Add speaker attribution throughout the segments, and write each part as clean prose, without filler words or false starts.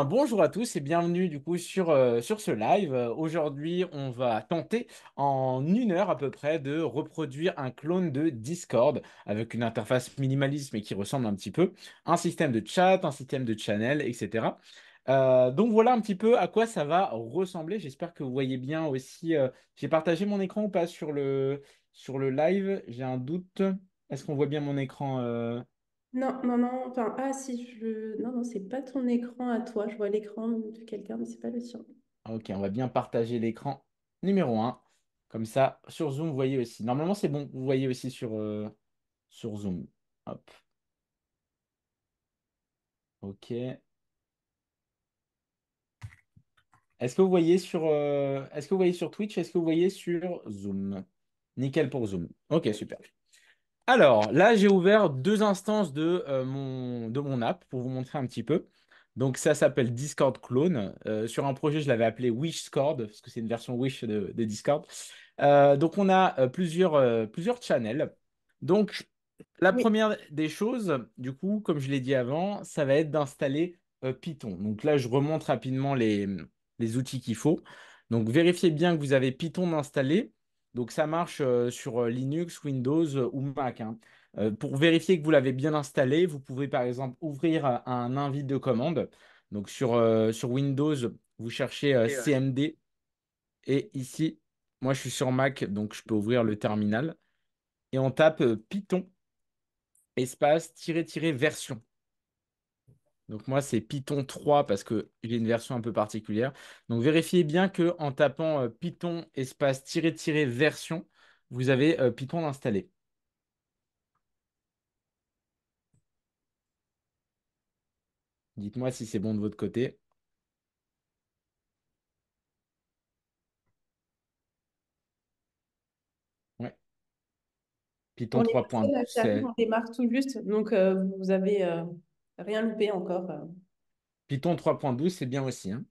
Speaker 1: Bonjour à tous et bienvenue du coup sur ce live. Aujourd'hui, on va tenter en 1 heure à peu près de reproduire un clone de Discord avec une interface minimaliste mais qui ressemble un petit peu, un système de chat, un système de channel, etc. Donc voilà un petit peu à quoi ça va ressembler. J'espère que vous voyez bien aussi. J'ai partagé mon écran ou pas sur le live? J'ai un doute. Est-ce qu'on voit bien mon écran?
Speaker 2: Non, non, non, enfin, ah si, non, non, c'est pas ton écran à toi, je vois l'écran de quelqu'un, mais c'est pas le tien.
Speaker 1: Ok, on va bien partager l'écran numéro un. Comme ça, sur Zoom, vous voyez aussi. Normalement, c'est bon, vous voyez aussi sur Zoom. Hop, ok. Est-ce que vous voyez sur Twitch? Est-ce que vous voyez sur Zoom? Nickel pour Zoom. Ok, super. Alors, là, j'ai ouvert deux instances de mon app pour vous montrer un petit peu. Donc, ça s'appelle Discord Clone. Sur un projet, je l'avais appelé WishScord, parce que c'est une version Wish de Discord. Donc, on a plusieurs channels. Donc, la
Speaker 2: Oui,
Speaker 1: première des choses, du coup, comme je l'ai dit avant, ça va être d'installer Python. Donc là, je remonte rapidement les outils qu'il faut. Donc, vérifiez bien que vous avez Python installé. Donc, ça marche sur Linux, Windows ou Mac, hein. Pour vérifier que vous l'avez bien installé, vous pouvez par exemple ouvrir un invite de commande. Donc, sur Windows, vous cherchez CMD. Et ici, moi, je suis sur Mac, donc je peux ouvrir le terminal. Et on tape Python espace tiret version. Donc moi, c'est Python 3 parce que j'ai une version un peu particulière. Donc vérifiez bien que en tapant Python espace tiret version, vous avez Python installé. Dites-moi si c'est bon de votre côté. Ouais. Python
Speaker 2: on est
Speaker 1: 3.12,
Speaker 2: passé, là, j'arrive,
Speaker 1: c'est
Speaker 2: on démarre tout juste, donc vous avez rien loupé encore.
Speaker 1: Python 3.12, c'est bien aussi, hein.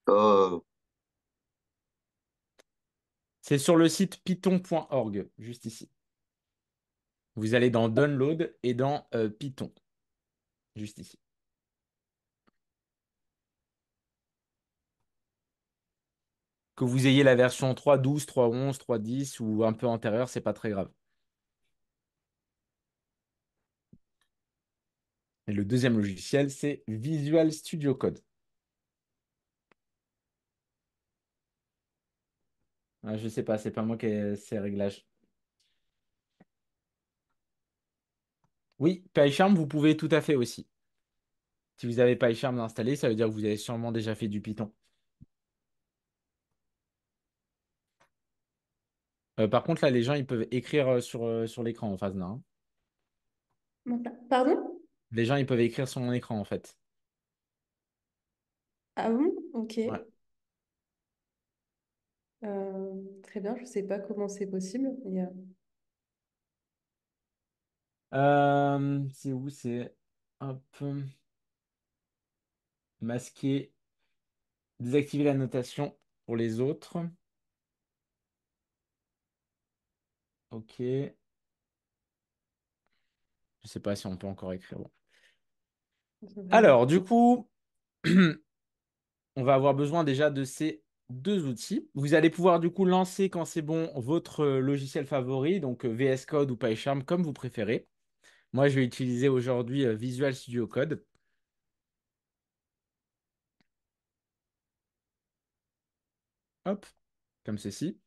Speaker 3: Oh,
Speaker 1: C'est sur le site python.org, juste ici. Vous allez dans Download et dans Python, juste ici. Que vous ayez la version 3.12, 3.11, 3.10 ou un peu antérieure, c'est pas très grave. Et le deuxième logiciel, c'est Visual Studio Code. Ah, je sais pas, c'est pas moi qui ai ces réglages. Oui, PyCharm, vous pouvez tout à fait aussi. Si vous avez PyCharm installé, ça veut dire que vous avez sûrement déjà fait du Python. Par contre, là, les gens, ils peuvent écrire sur l'écran en face, non?
Speaker 2: Pardon?
Speaker 1: Les gens, ils peuvent écrire sur mon écran, en fait.
Speaker 2: Ah bon? Ok.
Speaker 1: Ouais.
Speaker 2: Très bien, je sais pas comment c'est possible.
Speaker 1: C'est où? C'est hop, masquer, désactiver la notation pour les autres. Ok. Je sais pas si on peut encore écrire. Bon. Alors, du coup, on va avoir besoin déjà de ces deux outils. Vous allez pouvoir du coup lancer quand c'est bon votre logiciel favori, donc VS Code ou PyCharm comme vous préférez. Moi, je vais utiliser aujourd'hui Visual Studio Code. Hop, comme ceci.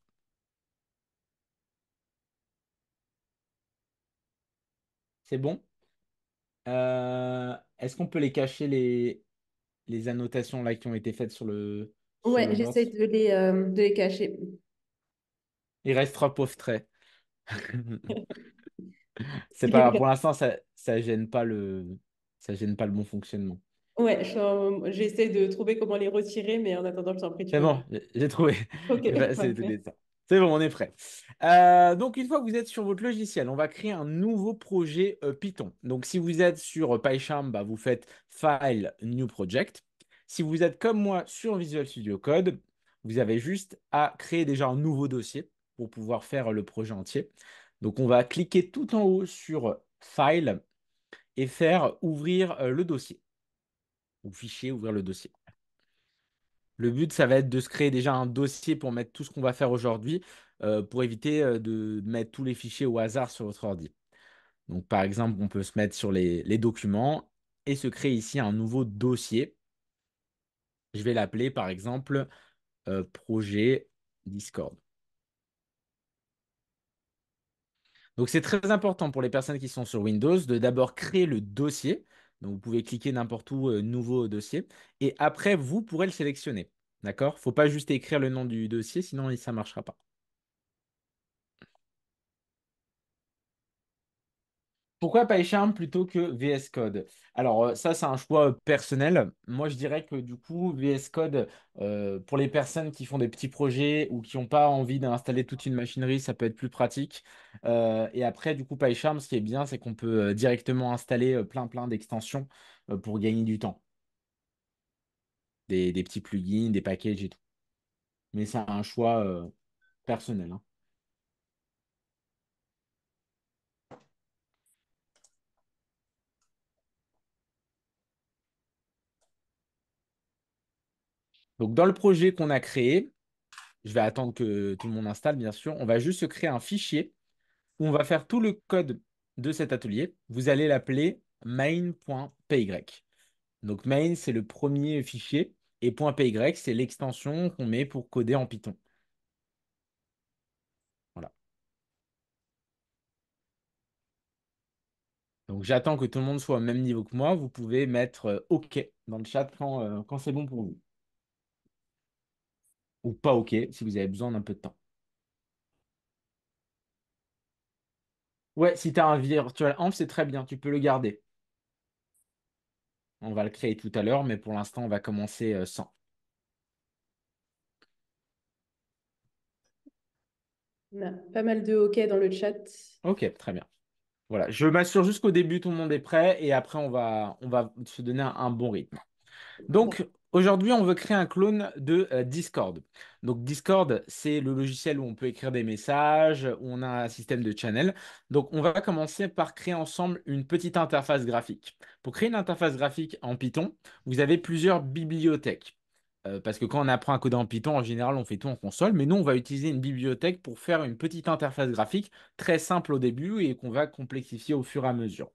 Speaker 1: C'est bon. Est-ce qu'on peut les cacher les annotations là qui ont été faites sur
Speaker 2: Ouais,
Speaker 1: le bord?
Speaker 2: j'essaie de les cacher.
Speaker 1: Il reste trois pauvres traits. C'est pas grave. Pour l'instant, ça gêne pas le bon fonctionnement.
Speaker 2: Ouais, j'essaie de trouver comment les retirer, mais en attendant, je t'en prie, tu
Speaker 1: C'est
Speaker 2: peux.
Speaker 1: bon, j'ai trouvé.
Speaker 2: Ok,
Speaker 1: C'était
Speaker 2: parfait.
Speaker 1: ça. C'est bon, on est prêt. Donc, une fois que vous êtes sur votre logiciel, on va créer un nouveau projet Python. Donc, si vous êtes sur PyCharm, bah, vous faites File, New Project. Si vous êtes comme moi sur Visual Studio Code, vous avez juste à créer déjà un nouveau dossier pour pouvoir faire le projet entier. Donc, on va cliquer tout en haut sur File et faire ouvrir le dossier. ou fichier, ouvrir le dossier. Le but, ça va être de se créer déjà un dossier pour mettre tout ce qu'on va faire aujourd'hui, pour éviter de mettre tous les fichiers au hasard sur votre ordi. Donc, par exemple, on peut se mettre sur les documents et se créer ici un nouveau dossier. Je vais l'appeler, par exemple, projet Discord. Donc, c'est très important pour les personnes qui sont sur Windows de d'abord créer le dossier. Donc, vous pouvez cliquer n'importe où, nouveau dossier. Et après, vous pourrez le sélectionner. D'accord? Il ne faut pas juste écrire le nom du dossier, sinon ça ne marchera pas. Pourquoi PyCharm plutôt que VS Code? Alors, ça, c'est un choix personnel. Moi, je dirais que du coup, VS Code, pour les personnes qui font des petits projets ou qui n'ont pas envie d'installer toute une machinerie, ça peut être plus pratique. Et après, du coup, PyCharm, ce qui est bien, c'est qu'on peut directement installer plein d'extensions pour gagner du temps. Des petits plugins, des packages et tout. Mais c'est un choix personnel, hein. Donc, dans le projet qu'on a créé, je vais attendre que tout le monde installe, bien sûr. On va juste se créer un fichier où on va faire tout le code de cet atelier. Vous allez l'appeler main.py. Donc main, c'est le premier fichier et .py, c'est l'extension qu'on met pour coder en Python. Voilà. Donc j'attends que tout le monde soit au même niveau que moi. Vous pouvez mettre OK dans le chat quand c'est bon pour vous. Ou pas OK si vous avez besoin d'un peu de temps. Ouais, si tu as un virtual env, c'est très bien, tu peux le garder. On va le créer tout à l'heure, mais pour l'instant, on va commencer sans.
Speaker 2: On a pas mal de hockey dans le chat.
Speaker 1: OK, très bien. Voilà, je m'assure juste qu'au début, tout le monde est prêt et après, on va se donner un bon rythme.
Speaker 2: Bon.
Speaker 1: Donc, aujourd'hui, on veut créer un clone de Discord. Donc, Discord, c'est le logiciel où on peut écrire des messages, où on a un système de channel. Donc, on va commencer par créer ensemble une petite interface graphique. Pour créer une interface graphique en Python, vous avez plusieurs bibliothèques. Parce que quand on apprend à coder en Python, en général, on fait tout en console. Mais nous, on va utiliser une bibliothèque pour faire une petite interface graphique très simple au début et qu'on va complexifier au fur et à mesure.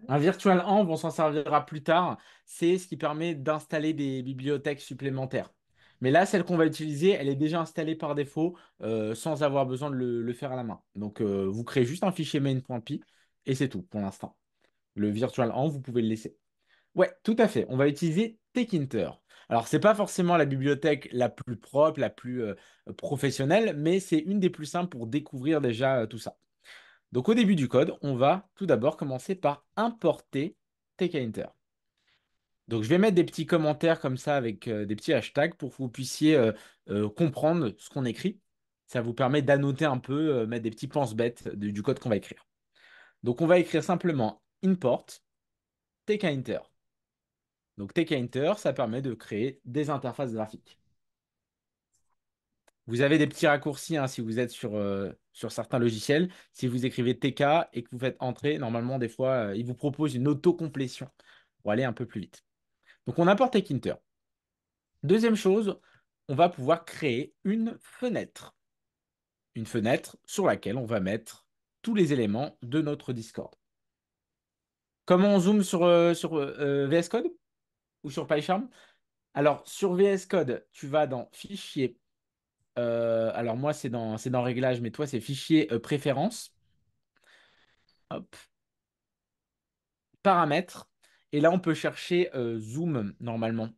Speaker 1: Un virtual env, on s'en servira plus tard. C'est ce qui permet d'installer des bibliothèques supplémentaires. Mais là, celle qu'on va utiliser, elle est déjà installée par défaut sans avoir besoin de le faire à la main. Donc, vous créez juste un fichier main.py et c'est tout pour l'instant. Le virtual env, vous pouvez le laisser. Ouais, tout à fait. On va utiliser Tkinter. Alors, c'est pas forcément la bibliothèque la plus propre, la plus professionnelle, mais c'est une des plus simples pour découvrir déjà tout ça. Donc au début du code, on va tout d'abord commencer par importer tkinter. Donc je vais mettre des petits commentaires comme ça avec des petits hashtags pour que vous puissiez comprendre ce qu'on écrit. Ça vous permet d'annoter un peu, mettre des petits pense-bêtes du code qu'on va écrire. Donc on va écrire simplement import tkinter. Donc tkinter, ça permet de créer des interfaces graphiques. Vous avez des petits raccourcis hein, si vous êtes sur certains logiciels. Si vous écrivez TK et que vous faites entrer, normalement, des fois, il vous propose une autocomplétion pour aller un peu plus vite. Donc, on importe Tkinter. Deuxième chose, on va pouvoir créer une fenêtre. Une fenêtre sur laquelle on va mettre tous les éléments de notre Discord. Comment on zoome sur VS Code ou sur PyCharm? Alors, sur VS Code, tu vas dans Fichier. Alors, moi, c'est dans Réglages, mais toi, c'est Fichier Préférences. Hop, paramètres. Et là, on peut chercher zoom normalement.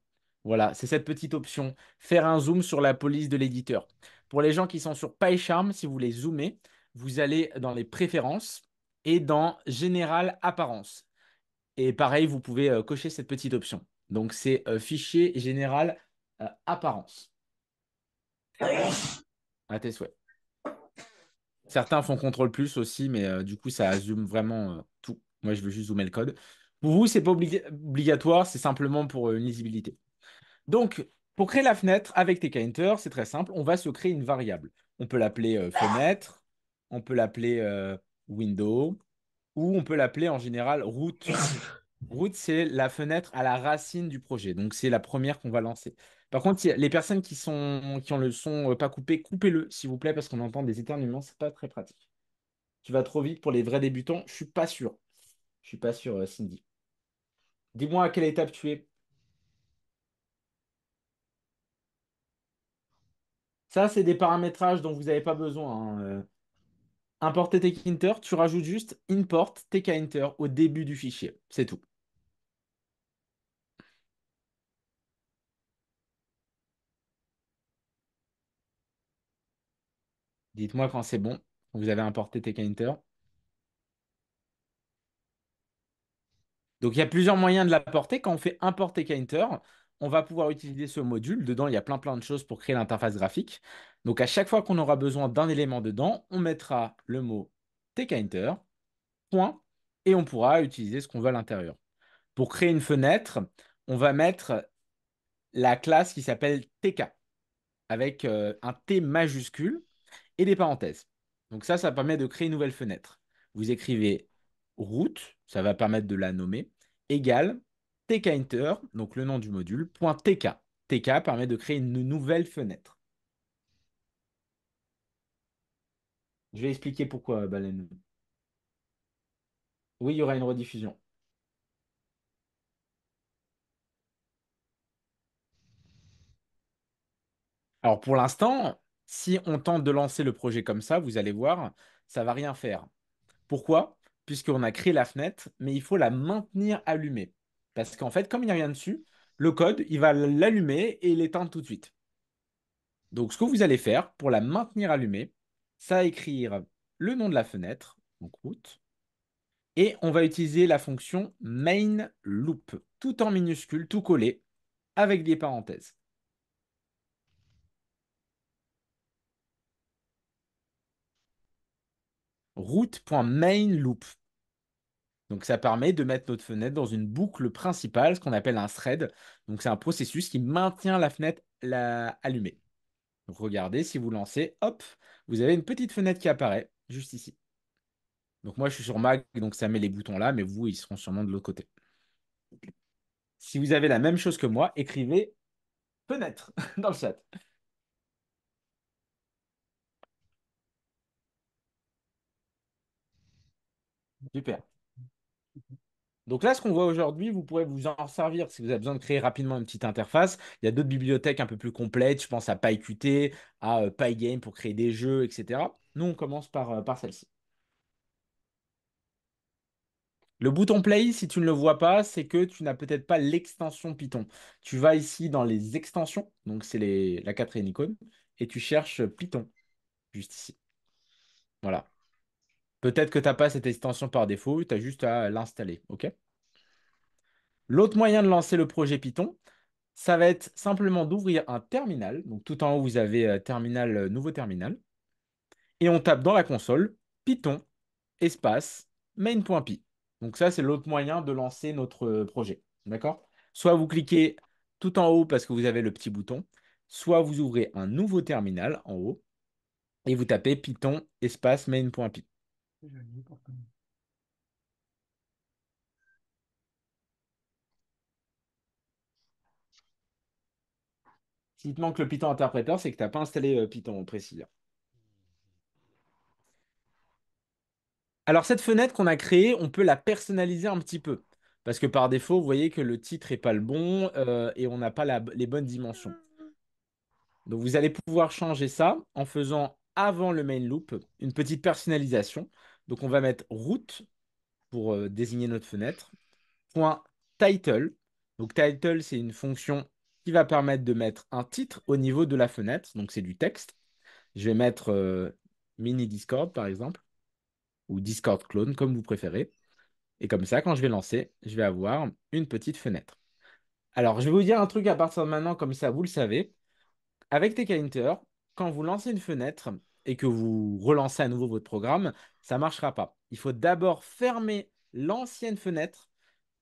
Speaker 1: Voilà, c'est cette petite option. Faire un zoom sur la police de l'éditeur. Pour les gens qui sont sur PyCharm, si vous voulez zoomer, vous allez dans les préférences et dans Général Apparence. Et pareil, vous pouvez cocher cette petite option. Donc, c'est Fichier Général Apparence. À tes souhaits. Certains font CTRL plus aussi, mais du coup, ça zoome vraiment tout. Moi, je veux juste zoomer le code. Pour vous, c'est pas obligatoire, c'est simplement pour une lisibilité. Donc, pour créer la fenêtre avec tkinter, c'est très simple. On va se créer une variable. On peut l'appeler fenêtre, on peut l'appeler window, ou on peut l'appeler en général route. Root, c'est la fenêtre à la racine du projet. Donc, c'est la première qu'on va lancer. Par contre, les personnes qui ont le son pas coupé, coupez-le, s'il vous plaît, parce qu'on entend des éternuements. C'est pas très pratique. Tu vas trop vite pour les vrais débutants. Je suis pas sûr. Je suis pas sûr, Cindy. Dis-moi à quelle étape tu es. Ça, c'est des paramétrages dont vous n'avez pas besoin, hein. Importer tkinter, tu rajoutes juste import tkinter au début du fichier. C'est tout. Dites-moi quand c'est bon. Vous avez importé tkinter. Donc, il y a plusieurs moyens de l'apporter. Quand on fait importer Tkinter, on va pouvoir utiliser ce module. Dedans, il y a plein de choses pour créer l'interface graphique. Donc, à chaque fois qu'on aura besoin d'un élément dedans, on mettra le mot tkinter, point, et on pourra utiliser ce qu'on veut à l'intérieur. Pour créer une fenêtre, on va mettre la classe qui s'appelle tk, avec un T majuscule et des parenthèses. Donc ça permet de créer une nouvelle fenêtre. Vous écrivez route, ça va permettre de la nommer, égale tkinter, donc le nom du module, point .tk. TK permet de créer une nouvelle fenêtre. Je vais expliquer pourquoi, Baleine. Oui, il y aura une rediffusion. Alors pour l'instant, si on tente de lancer le projet comme ça, vous allez voir, ça va rien faire. Pourquoi? Puisqu'on a créé la fenêtre, mais il faut la maintenir allumée. Parce qu'en fait, comme il n'y a rien dessus, le code, il va l'allumer et l'éteindre tout de suite. Donc, ce que vous allez faire pour la maintenir allumée, ça va écrire le nom de la fenêtre, donc root, et on va utiliser la fonction main loop, tout en minuscule, tout collé, avec des parenthèses. Root.mainLoop. Donc ça permet de mettre notre fenêtre dans une boucle principale, ce qu'on appelle un thread. Donc c'est un processus qui maintient la fenêtre allumée. Donc regardez, si vous lancez, hop, vous avez une petite fenêtre qui apparaît juste ici. Donc moi je suis sur Mac, donc ça met les boutons là, mais vous, ils seront sûrement de l'autre côté. Si vous avez la même chose que moi, écrivez fenêtre dans le chat. Super. Donc là, ce qu'on voit aujourd'hui, vous pourrez vous en servir si vous avez besoin de créer rapidement une petite interface. Il y a d'autres bibliothèques un peu plus complètes. Je pense à PyQt, à Pygame pour créer des jeux, etc. Nous, on commence par celle-ci. Le bouton Play, si tu ne le vois pas, c'est que tu n'as peut-être pas l'extension Python. Tu vas ici dans les extensions, donc c'est la quatrième icône, et tu cherches Python, juste ici. Voilà. Peut-être que tu n'as pas cette extension par défaut, tu as juste à l'installer. OK? L'autre moyen de lancer le projet Python, ça va être simplement d'ouvrir un terminal. Donc tout en haut, vous avez terminal, nouveau terminal. Et on tape dans la console Python espace main.py. Donc ça, c'est l'autre moyen de lancer notre projet. D'accord? Soit vous cliquez tout en haut parce que vous avez le petit bouton, soit vous ouvrez un nouveau terminal en haut et vous tapez Python espace main.py. S'il te manque le Python interpréteur, c'est que tu n'as pas installé Python précis là. Alors, cette fenêtre qu'on a créée, on peut la personnaliser un petit peu. Parce que par défaut, vous voyez que le titre n'est pas le bon et on n'a pas les bonnes dimensions. Donc, vous allez pouvoir changer ça en faisant avant le main loop une petite personnalisation. Donc, on va mettre root pour désigner notre fenêtre. Point title. Donc, title, c'est une fonction qui va permettre de mettre un titre au niveau de la fenêtre. Donc, c'est du texte. Je vais mettre mini Discord, par exemple, ou Discord clone, comme vous préférez. Et comme ça, quand je vais lancer, je vais avoir une petite fenêtre. Alors, je vais vous dire un truc à partir de maintenant, comme ça, vous le savez. Avec TKinter, quand vous lancez une fenêtre et que vous relancez à nouveau votre programme, ça ne marchera pas. Il faut d'abord fermer l'ancienne fenêtre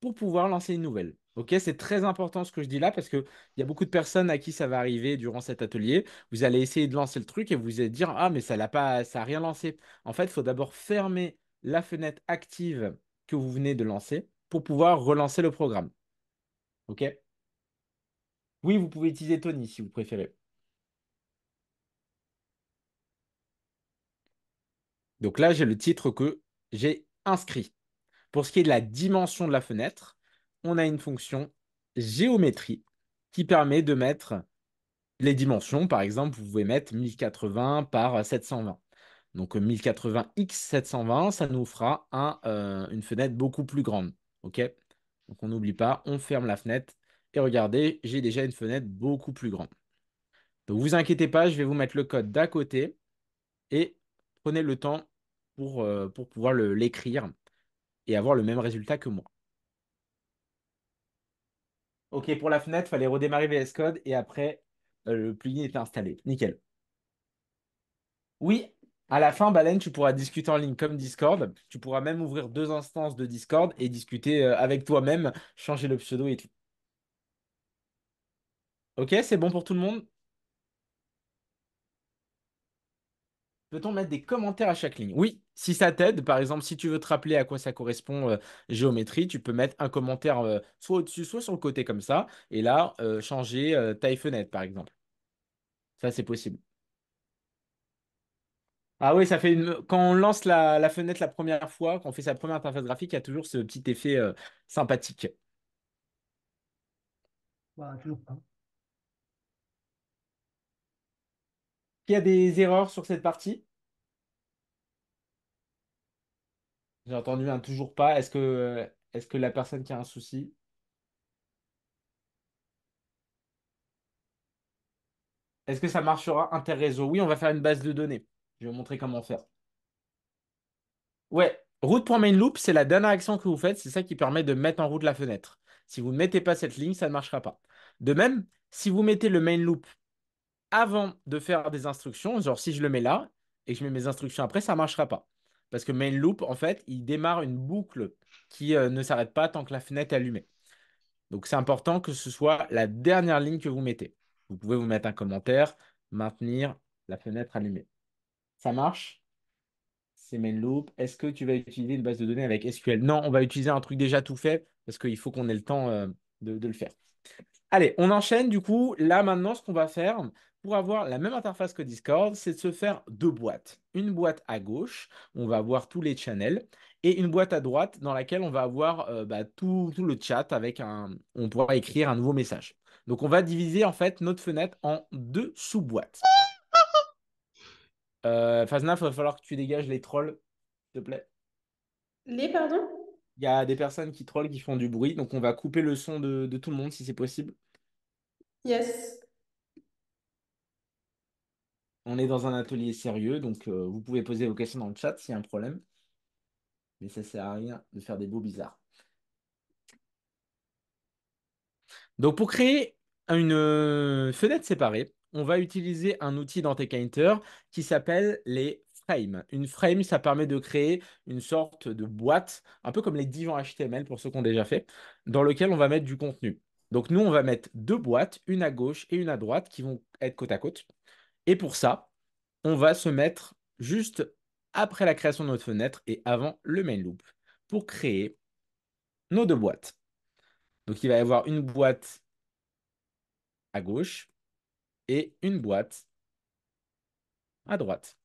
Speaker 1: pour pouvoir lancer une nouvelle. Ok, c'est très important ce que je dis là parce qu'il y a beaucoup de personnes à qui ça va arriver durant cet atelier. Vous allez essayer de lancer le truc et vous allez dire, ah, mais ça l'a pas, ça a rien lancé. En fait, il faut d'abord fermer la fenêtre active que vous venez de lancer pour pouvoir relancer le programme. OK? Oui, vous pouvez utiliser Tony si vous préférez. Donc là, j'ai le titre que j'ai inscrit. Pour ce qui est de la dimension de la fenêtre, on a une fonction géométrie qui permet de mettre les dimensions. Par exemple, vous pouvez mettre 1080 par 720. Donc 1080 x 720, ça nous fera une fenêtre beaucoup plus grande. OK? Donc on n'oublie pas, on ferme la fenêtre. Et regardez, j'ai déjà une fenêtre beaucoup plus grande. Donc vous inquiétez pas, je vais vous mettre le code d'à côté et prenez le temps pour pouvoir l'écrire et avoir le même résultat que moi. OK, pour la fenêtre, il fallait redémarrer VS Code et après, le plugin était installé. Nickel. Oui, à la fin, Baleine, tu pourras discuter en ligne comme Discord. Tu pourras même ouvrir deux instances de Discord et discuter avec toi-même, changer le pseudo et tout. OK, c'est bon pour tout le monde? Peut-on mettre des commentaires à chaque ligne? Oui, si ça t'aide, par exemple, si tu veux te rappeler à quoi ça correspond, géométrie, tu peux mettre un commentaire soit au-dessus, soit sur le côté comme ça, et là, changer taille fenêtre, par exemple. Ça, c'est possible. Ah oui, ça fait quand on lance la fenêtre la première fois, quand on fait sa première interface graphique, il y a toujours ce petit effet sympathique.
Speaker 3: Bah, toujours pas.
Speaker 1: Il y a des erreurs sur cette partie? J'ai entendu un toujours pas. Est-ce que la personne qui a un souci? Est-ce que ça marchera interréseau? Oui, on va faire une base de données. Je vais vous montrer comment faire. Ouais, route.mainLoop, c'est la dernière action que vous faites. C'est ça qui permet de mettre en route la fenêtre. Si vous ne mettez pas cette ligne, ça ne marchera pas. De même, si vous mettez le main loop avant de faire des instructions, genre si je le mets là et que je mets mes instructions après, ça ne marchera pas. Parce que main loop, en fait, il démarre une boucle qui ne s'arrête pas tant que la fenêtre est allumée. Donc c'est important que ce soit la dernière ligne que vous mettez. Vous pouvez vous mettre un commentaire, maintenir la fenêtre allumée. Ça marche? C'est main loop. Est-ce que tu vas utiliser une base de données avec SQL? Non, on va utiliser un truc déjà tout fait parce qu'il faut qu'on ait le temps de le faire. Allez, on enchaîne du coup. Là maintenant, ce qu'on va faire pour avoir la même interface que Discord, c'est de se faire deux boîtes. Une boîte à gauche, on va avoir tous les channels, et une boîte à droite dans laquelle on va avoir tout le chat avec on pourra écrire un nouveau message. Donc on va diviser en fait notre fenêtre en deux sous-boîtes. Fazna, il va falloir que tu dégages les trolls, s'il te plaît.
Speaker 2: Les, pardon?
Speaker 1: Il y a des personnes qui trollent, qui font du bruit, donc on va couper le son de tout le monde si c'est possible.
Speaker 2: Yes.
Speaker 1: On est dans un atelier sérieux, donc vous pouvez poser vos questions dans le chat s'il y a un problème, mais ça sert à rien de faire des beaux bizarres. Donc pour créer une fenêtre séparée, on va utiliser un outil dans Tkinter qui s'appelle les frames. Une frame, ça permet de créer une sorte de boîte, un peu comme les divans HTML pour ceux qui ont déjà fait, dans lequel on va mettre du contenu. Donc nous, on va mettre deux boîtes, une à gauche et une à droite, qui vont être côte à côte. Et pour ça, on va se mettre juste après la création de notre fenêtre et avant le main loop pour créer nos deux boîtes. Donc il va y avoir une boîte à gauche et une boîte à droite.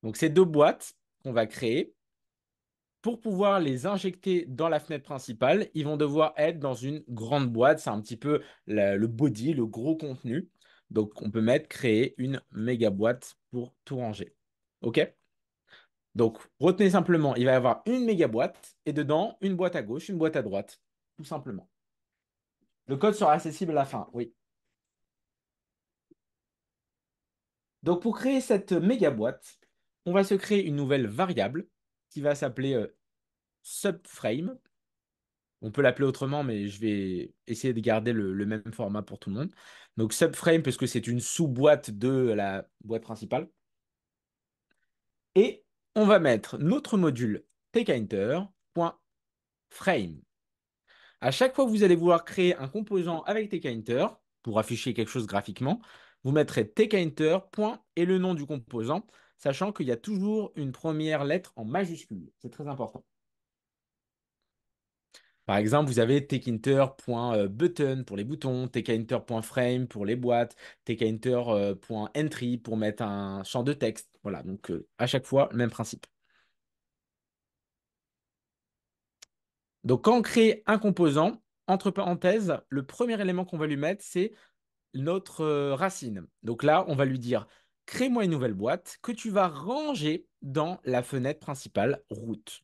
Speaker 1: Donc ces deux boîtes qu'on va créer, pour pouvoir les injecter dans la fenêtre principale, ils vont devoir être dans une grande boîte. C'est un petit peu le body, le gros contenu. Donc on peut créer une méga boîte pour tout ranger. OK? Donc, retenez simplement, il va y avoir une méga boîte et dedans, une boîte à gauche, une boîte à droite, tout simplement. Le code sera accessible à la fin, oui. Donc, pour créer cette méga boîte, on va se créer une nouvelle variable qui va s'appeler subframe. On peut l'appeler autrement, mais je vais essayer de garder le même format pour tout le monde. Donc, subframe, parce que c'est une sous-boîte de la boîte principale. Et on va mettre notre module tkinter.frame. À chaque fois que vous allez vouloir créer un composant avec tkinter, pour afficher quelque chose graphiquement, vous mettrez tkinter, point, et le nom du composant, sachant qu'il y a toujours une première lettre en majuscule. C'est très important. Par exemple, vous avez tkinter.button pour les boutons, tkinter.frame pour les boîtes, tkinter.entry pour mettre un champ de texte. Voilà, donc à chaque fois, le même principe. Donc quand on crée un composant, entre parenthèses, le premier élément qu'on va lui mettre, c'est notre racine. Donc là, on va lui dire, crée-moi une nouvelle boîte que tu vas ranger dans la fenêtre principale route.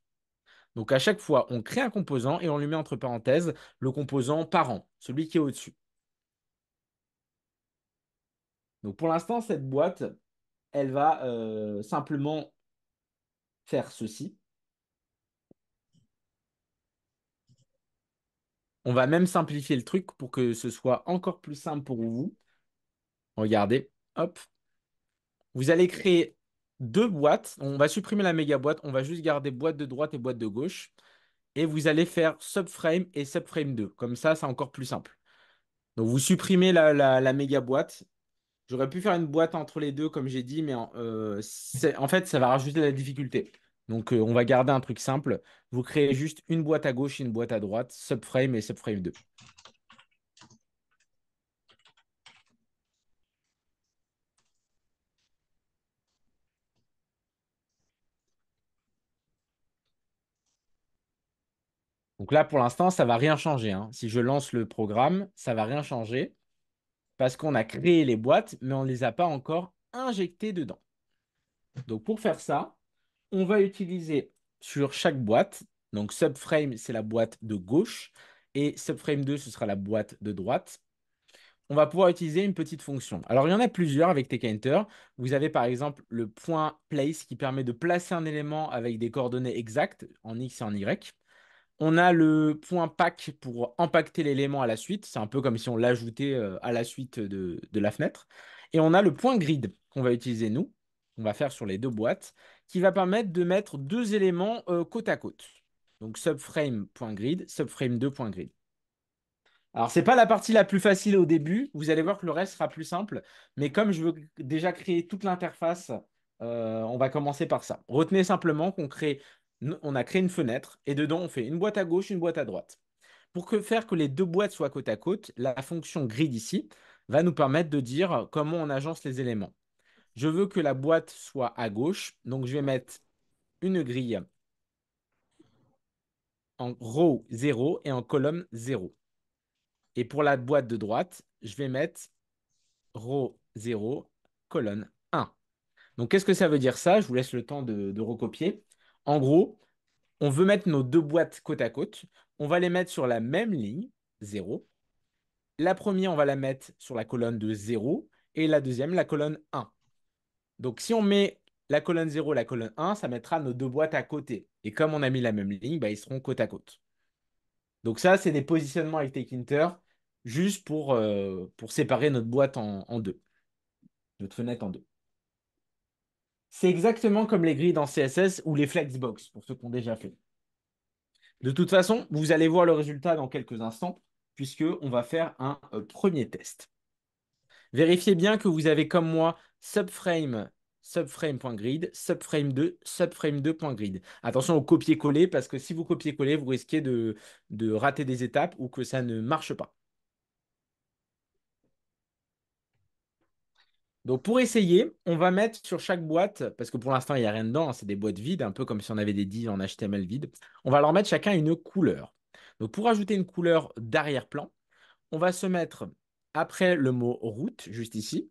Speaker 1: Donc à chaque fois, on crée un composant et on lui met entre parenthèses le composant parent, celui qui est au-dessus. Donc pour l'instant, cette boîte, elle va simplement faire ceci. On va même simplifier le truc pour que ce soit encore plus simple pour vous. Regardez, hop. Vous allez créer deux boîtes. On va supprimer la méga boîte. On va juste garder boîte de droite et boîte de gauche. Et vous allez faire subframe et subframe 2. Comme ça, c'est encore plus simple. Donc vous supprimez la méga boîte. J'aurais pu faire une boîte entre les deux, comme j'ai dit, mais en fait, ça va rajouter de la difficulté. Donc, on va garder un truc simple. Vous créez juste une boîte à gauche et une boîte à droite, subframe et subframe 2. Donc là, pour l'instant, ça va rien changer, hein. Si je lance le programme, ça va rien changer parce qu'on a créé les boîtes, mais on ne les a pas encore injectées dedans. Donc, pour faire ça, on va utiliser sur chaque boîte. Donc, subframe, c'est la boîte de gauche et subframe 2, ce sera la boîte de droite. On va pouvoir utiliser une petite fonction. Alors, il y en a plusieurs avec tkinter. Vous avez par exemple le point place qui permet de placer un élément avec des coordonnées exactes en X et en Y. On a le point pack pour impacter l'élément à la suite. C'est un peu comme si on l'ajoutait à la suite de la fenêtre. Et on a le point grid qu'on va utiliser nous, qu'on va faire sur les deux boîtes, qui va permettre de mettre deux éléments côte à côte. Donc subframe.grid, subframe2.grid. Alors, c'est pas la partie la plus facile au début. Vous allez voir que le reste sera plus simple. Mais comme je veux déjà créer toute l'interface, on va commencer par ça. Retenez simplement on a créé une fenêtre et dedans, on fait une boîte à gauche, une boîte à droite. Faire que les deux boîtes soient côte à côte, la fonction grid ici va nous permettre de dire comment on agence les éléments. Je veux que la boîte soit à gauche, donc je vais mettre une grille en row 0 et en colonne 0. Et pour la boîte de droite, je vais mettre row 0, colonne 1. Donc, qu'est-ce que ça veut dire ça? Je vous laisse le temps de recopier. En gros, on veut mettre nos deux boîtes côte à côte. On va les mettre sur la même ligne, 0. La première, on va la mettre sur la colonne de 0 et la deuxième, la colonne 1. Donc, si on met la colonne 0 et la colonne 1, ça mettra nos deux boîtes à côté. Et comme on a mis la même ligne, bah, ils seront côte à côte. Donc, ça, c'est des positionnements avec Tkinter juste pour séparer notre boîte en deux, notre fenêtre en deux. C'est exactement comme les grilles dans CSS ou les flexbox, pour ceux qui ont déjà fait. De toute façon, vous allez voir le résultat dans quelques instants, puisque on va faire un premier test. Vérifiez bien que vous avez comme moi subframe, subframe.grid, subframe2, subframe2.grid. Attention au copier-coller, parce que si vous copiez-coller, vous risquez de rater des étapes ou que ça ne marche pas. Donc pour essayer, on va mettre sur chaque boîte, parce que pour l'instant il n'y a rien dedans, hein, c'est des boîtes vides, un peu comme si on avait des divs en HTML vides. On va leur mettre chacun une couleur. Donc pour ajouter une couleur d'arrière-plan, on va se mettre après le mot route, juste ici.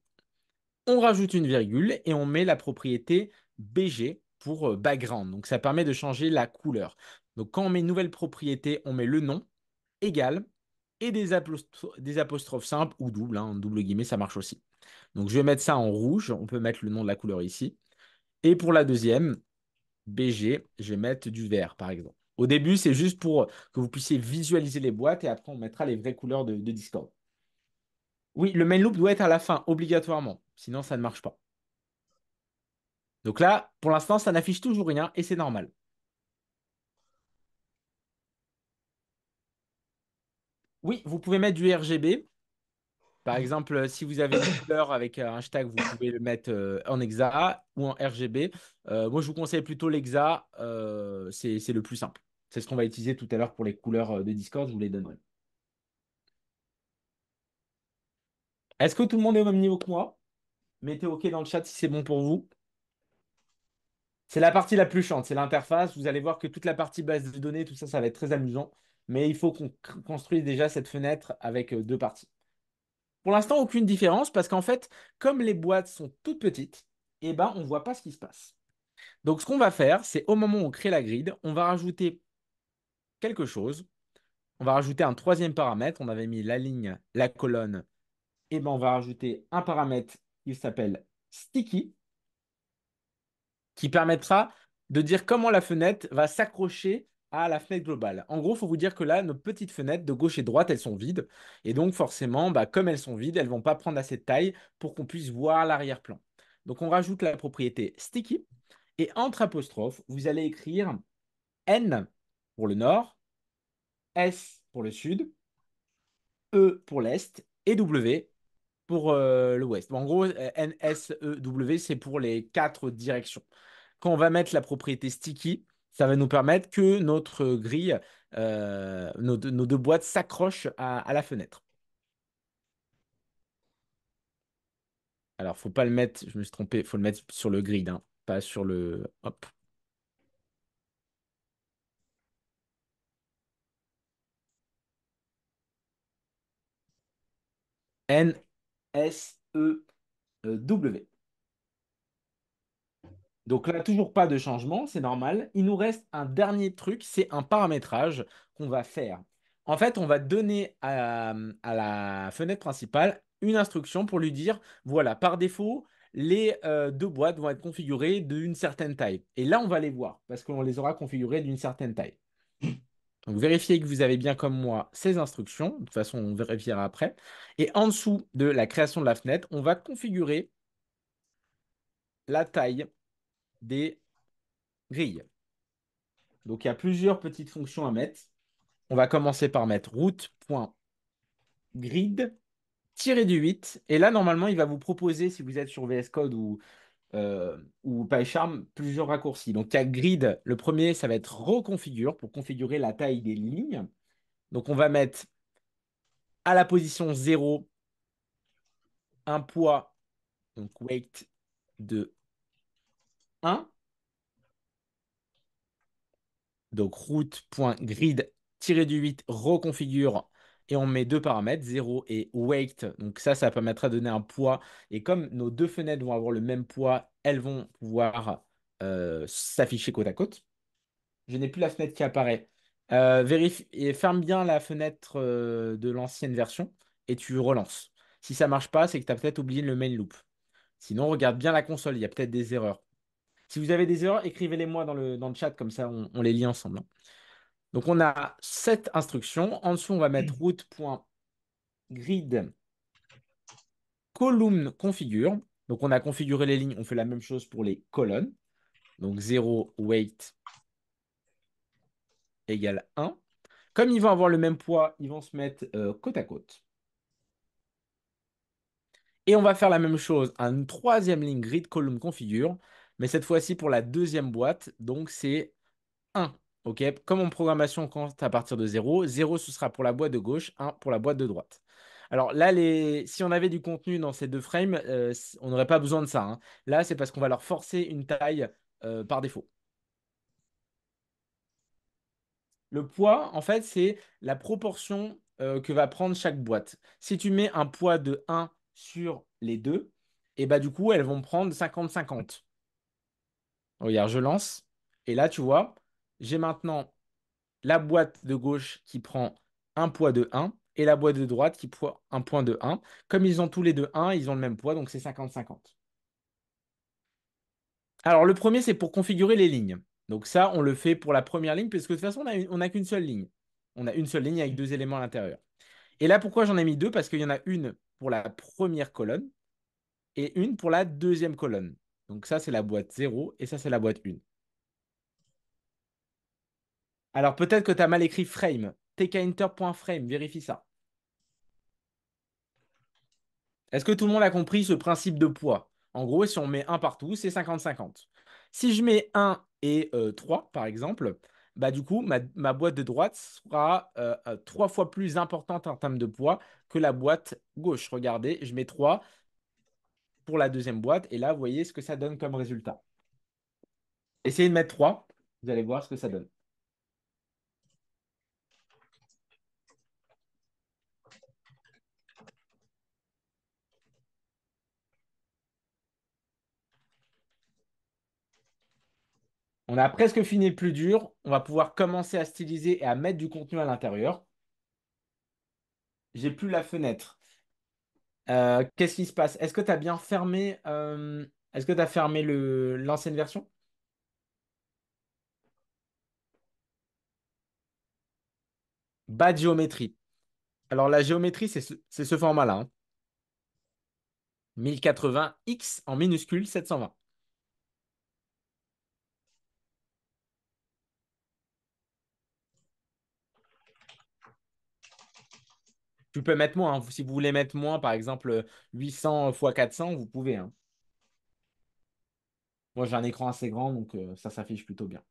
Speaker 1: On rajoute une virgule et on met la propriété BG pour background. Donc ça permet de changer la couleur. Donc quand on met une nouvelle propriété, on met le nom égal et des apostrophes simples ou doubles, hein, double guillemets, ça marche aussi. Donc je vais mettre ça en rouge, on peut mettre le nom de la couleur ici. Et pour la deuxième, BG, je vais mettre du vert par exemple. Au début, c'est juste pour que vous puissiez visualiser les boîtes et après on mettra les vraies couleurs de Discord. Oui, le main loop doit être à la fin, obligatoirement. Sinon, ça ne marche pas. Donc là, pour l'instant, ça n'affiche toujours rien et c'est normal. Oui, vous pouvez mettre du RGB. Par exemple, si vous avez une couleur avec un hashtag, vous pouvez le mettre en hexa ou en RGB. Moi, je vous conseille plutôt l'hexa. C'est le plus simple. C'est ce qu'on va utiliser tout à l'heure pour les couleurs de Discord. Je vous les donnerai. Est-ce que tout le monde est au même niveau que moi? Mettez OK dans le chat si c'est bon pour vous. C'est la partie la plus chiante, c'est l'interface. Vous allez voir que toute la partie base de données, tout ça, ça va être très amusant. Mais il faut qu'on construise déjà cette fenêtre avec deux parties. Pour l'instant, aucune différence parce qu'en fait, comme les boîtes sont toutes petites, eh ben, on ne voit pas ce qui se passe. Donc, ce qu'on va faire, c'est au moment où on crée la grid, on va rajouter quelque chose. On va rajouter un troisième paramètre. On avait mis la ligne, la colonne. Et ben, on va rajouter un paramètre qui s'appelle sticky, qui permettra de dire comment la fenêtre va s'accrocher à la fenêtre globale. En gros, il faut vous dire que là, nos petites fenêtres de gauche et de droite, elles sont vides. Et donc, forcément, bah, comme elles sont vides, elles ne vont pas prendre assez de taille pour qu'on puisse voir l'arrière-plan. Donc, on rajoute la propriété sticky. Et entre apostrophes, vous allez écrire N pour le nord, S pour le sud, E pour l'est et W pour l'ouest. Bon, en gros, N, S, E, W, c'est pour les quatre directions. Quand on va mettre la propriété sticky, ça va nous permettre que notre grille, nos deux boîtes s'accrochent à la fenêtre. Alors, faut pas le mettre, je me suis trompé, faut le mettre sur le grid, hein, pas sur le. Hop. N, S, E, W. Donc là, toujours pas de changement, c'est normal. Il nous reste un dernier truc, c'est un paramétrage qu'on va faire. En fait, on va donner à la fenêtre principale une instruction pour lui dire, voilà, par défaut, les deux boîtes vont être configurées d'une certaine taille. Et là, on va les voir, parce qu'on les aura configurées d'une certaine taille. Donc, vérifiez que vous avez bien comme moi ces instructions. De toute façon, on vérifiera après. Et en dessous de la création de la fenêtre, on va configurer la taille des grilles. Donc, il y a plusieurs petites fonctions à mettre. On va commencer par mettre route.grid tiré du 8. Et là, normalement, il va vous proposer, si vous êtes sur VS Code ou PyCharm, plusieurs raccourcis. Donc, il y a grid. Le premier, ça va être reconfigure pour configurer la taille des lignes. Donc, on va mettre à la position 0 un poids, donc weight de 1. Donc route.grid-du-8 reconfigure et on met deux paramètres, 0 et weight. Donc ça permettra de donner un poids. Et comme nos deux fenêtres vont avoir le même poids, elles vont pouvoir s'afficher côte à côte. Je n'ai plus la fenêtre qui apparaît. Vérifie et ferme bien la fenêtre de l'ancienne version et tu relances. Si ça marche pas, c'est que tu as peut-être oublié le main loop. Sinon, regarde bien la console, il y a peut-être des erreurs. Si vous avez des erreurs, écrivez-les moi dans le chat, comme ça on les lit ensemble, hein. Donc, on a cette instruction. En dessous, on va mettre route.grid column configure. Donc, on a configuré les lignes. On fait la même chose pour les colonnes. Donc, 0 weight égale 1. Comme ils vont avoir le même poids, ils vont se mettre côte à côte. Et on va faire la même chose à une troisième ligne grid column configure. Mais cette fois-ci pour la deuxième boîte. Donc, c'est 1. OK? Comme en programmation, on compte à partir de 0. 0, ce sera pour la boîte de gauche, 1 pour la boîte de droite. Alors là, si on avait du contenu dans ces deux frames, on n'aurait pas besoin de ça, hein. Là, c'est parce qu'on va leur forcer une taille par défaut. Le poids, en fait, c'est la proportion que va prendre chaque boîte. Si tu mets un poids de 1 sur les deux, et bah du coup, elles vont prendre 50-50. Regarde, je lance. Et là, tu vois, j'ai maintenant la boîte de gauche qui prend un poids de 1 et la boîte de droite qui prend un point de 1. Comme ils ont tous les deux 1, ils ont le même poids, donc c'est 50-50. Alors, le premier, c'est pour configurer les lignes. Donc ça, on le fait pour la première ligne, parce que de toute façon, on n'a qu'une seule ligne. On a une seule ligne avec deux éléments à l'intérieur. Et là, pourquoi j'en ai mis deux? Parce qu'il y en a une pour la première colonne et une pour la deuxième colonne. Donc ça, c'est la boîte 0 et ça, c'est la boîte 1. Alors peut-être que tu as mal écrit frame. tkinter.frame, vérifie ça. Est-ce que tout le monde a compris ce principe de poids? En gros, si on met un partout, c'est 50-50. Si je mets un et 3, par exemple, bah du coup, ma boîte de droite sera 3 fois plus importante en termes de poids que la boîte gauche. Regardez, je mets 3 pour la deuxième boîte, et là, vous voyez ce que ça donne comme résultat. Essayez de mettre 3, vous allez voir ce que ça donne. On a presque fini le plus dur. On va pouvoir commencer à styliser et à mettre du contenu à l'intérieur. J'ai plus la fenêtre. Qu'est-ce qui se passe? Est-ce que tu as bien fermé, est-ce que tu as fermé l'ancienne version? Bas de géométrie. Alors la géométrie, c'est ce format-là, hein. 1080 X en minuscule 720. Tu peux mettre moins, hein. Si vous voulez mettre moins, par exemple 800 x 400, vous pouvez, hein. Moi, j'ai un écran assez grand, donc ça s'affiche plutôt bien.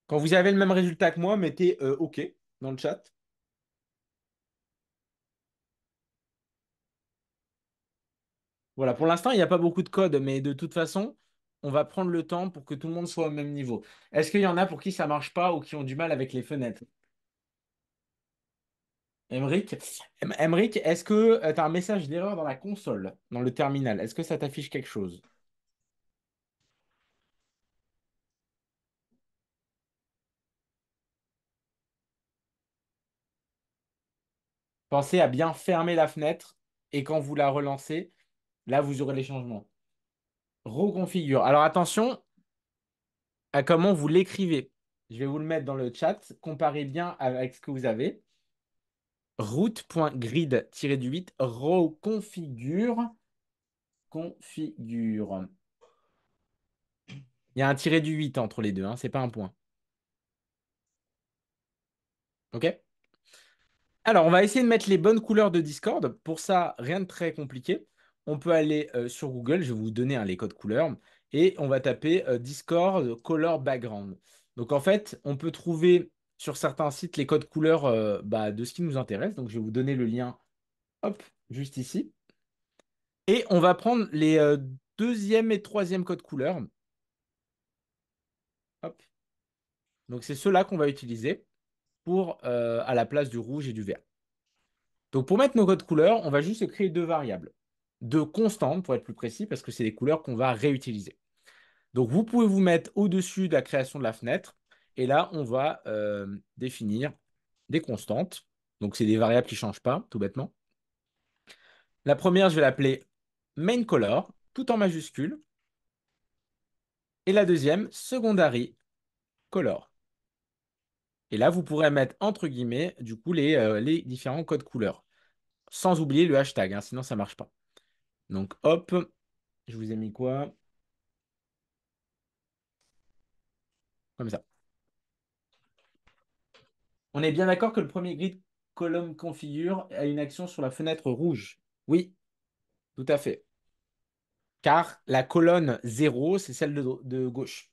Speaker 1: Quand vous avez le même résultat que moi, mettez OK dans le chat. Voilà, pour l'instant, il n'y a pas beaucoup de code, mais de toute façon, on va prendre le temps pour que tout le monde soit au même niveau. Est-ce qu'il y en a pour qui ça marche pas ou qui ont du mal avec les fenêtres? Emric, Emric, est-ce que tu as un message d'erreur dans la console, dans le terminal? Est-ce que ça t'affiche quelque chose? Pensez à bien fermer la fenêtre et quand vous la relancez, là, vous aurez les changements. Reconfigure. Alors attention à comment vous l'écrivez. Je vais vous le mettre dans le chat. Comparez bien avec ce que vous avez. Route.grid-8 reconfigure. Configure. Il y a un tiré du 8 entre les deux, hein, c'est pas un point. OK? Alors, on va essayer de mettre les bonnes couleurs de Discord. Pour ça, rien de très compliqué. On peut aller sur Google, je vais vous donner les codes couleurs, et on va taper Discord Color Background. Donc, en fait, on peut trouver sur certains sites les codes couleurs de ce qui nous intéresse. Donc, je vais vous donner le lien, hop, juste ici. Et on va prendre les deuxième et troisième codes couleurs. Hop. Donc, c'est ceux-là qu'on va utiliser pour à la place du rouge et du vert. Donc pour mettre nos codes couleurs, on va juste créer deux variables. Deux constantes pour être plus précis, parce que c'est des couleurs qu'on va réutiliser. Donc vous pouvez vous mettre au-dessus de la création de la fenêtre. Et là, on va définir des constantes. Donc c'est des variables qui ne changent pas, tout bêtement. La première, je vais l'appeler main color, tout en majuscule. Et la deuxième, secondary color. Et là, vous pourrez mettre entre guillemets, du coup, les différents codes couleurs. Sans oublier le hashtag, hein, sinon ça ne marche pas. Donc hop, je vous ai mis quoi? Comme ça. On est bien d'accord que le premier grid colonne configure a une action sur la fenêtre rouge. Oui, tout à fait. Car la colonne 0, c'est celle de gauche.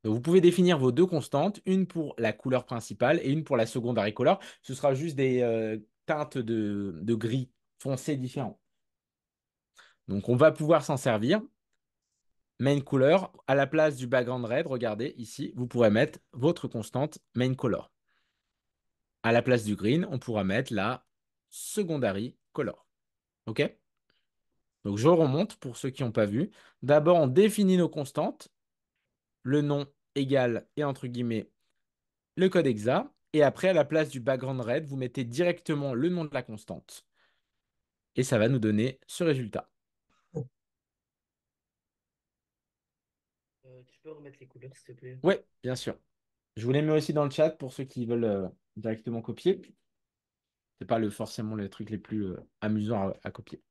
Speaker 1: Donc vous pouvez définir vos deux constantes, une pour la couleur principale et une pour la secondary color. Ce sera juste des teintes de gris foncé différents. Donc on va pouvoir s'en servir. Main color, à la place du background red, regardez ici, vous pourrez mettre votre constante main color. À la place du green, on pourra mettre la secondary color. OK? Donc je remonte pour ceux qui n'ont pas vu. D'abord, on définit nos constantes, le nom égal et entre guillemets le code exa. Et après, à la place du background red, vous mettez directement le nom de la constante. Et ça va nous donner ce résultat.
Speaker 3: Tu peux remettre les couleurs, s'il te plaît?
Speaker 1: Oui, bien sûr. Je vous les mets aussi dans le chat pour ceux qui veulent directement copier. C'est pas forcément les trucs les plus amusants à copier.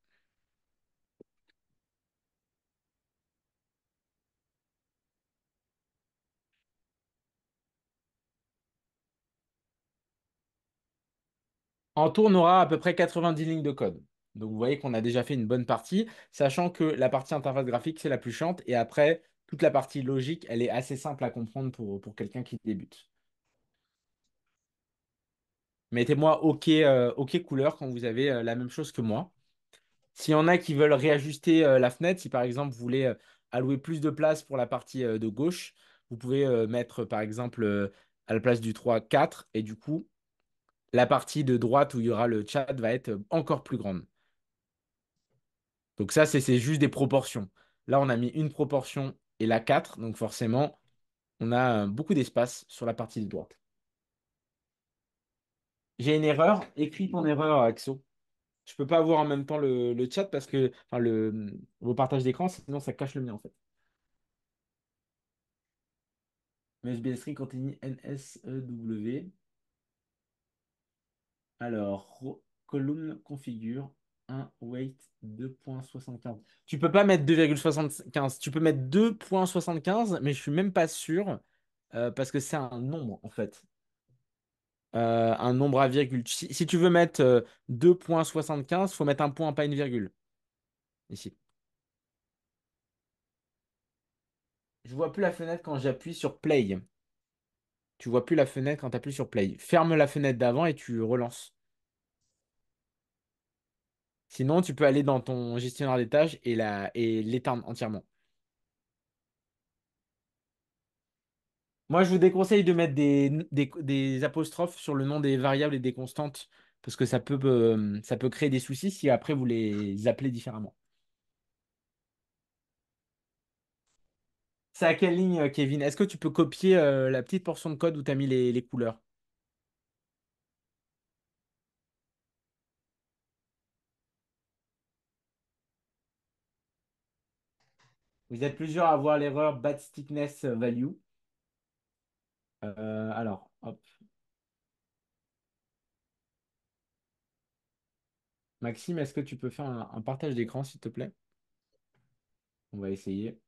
Speaker 1: En tout, on aura à peu près 90 lignes de code. Donc vous voyez qu'on a déjà fait une bonne partie, sachant que la partie interface graphique, c'est la plus chiante. Et après, toute la partie logique, elle est assez simple à comprendre pour quelqu'un qui débute. Mettez-moi OK couleur quand vous avez la même chose que moi. S'il y en a qui veulent réajuster la fenêtre, si par exemple vous voulez allouer plus de place pour la partie de gauche, vous pouvez mettre par exemple à la place du 3 4 et du coup la partie de droite où il y aura le chat va être encore plus grande. Donc ça c'est juste des proportions. Là on a mis une proportion et la 4, donc forcément on a beaucoup d'espace sur la partie de droite. J'ai une erreur, écris ton erreur Axo. Je peux pas avoir en même temps le chat parce que enfin, vos partages d'écran, sinon ça cache le mien en fait. USB string contenu NSEW. Alors, column configure 1 weight 2.75. Tu peux pas mettre 2,75. Tu peux mettre 2.75, mais je suis même pas sûr parce que c'est un nombre en fait. Un nombre à virgule. Si tu veux mettre 2.75, il faut mettre un point, pas une virgule. Ici. Je vois plus la fenêtre quand j'appuie sur play. Tu vois plus la fenêtre quand tu appuies sur play. Ferme la fenêtre d'avant et tu relances. Sinon, tu peux aller dans ton gestionnaire des tâches et l'éteindre entièrement. Moi, je vous déconseille de mettre des apostrophes sur le nom des variables et des constantes parce que ça peut créer des soucis si après vous les appelez différemment. C'est à quelle ligne, Kevin? Est-ce que tu peux copier la petite portion de code où tu as mis les couleurs? Vous êtes plusieurs à avoir l'erreur bad stickness value. Alors, hop. Maxime, est-ce que tu peux faire un partage d'écran, s'il te plaît? On va essayer.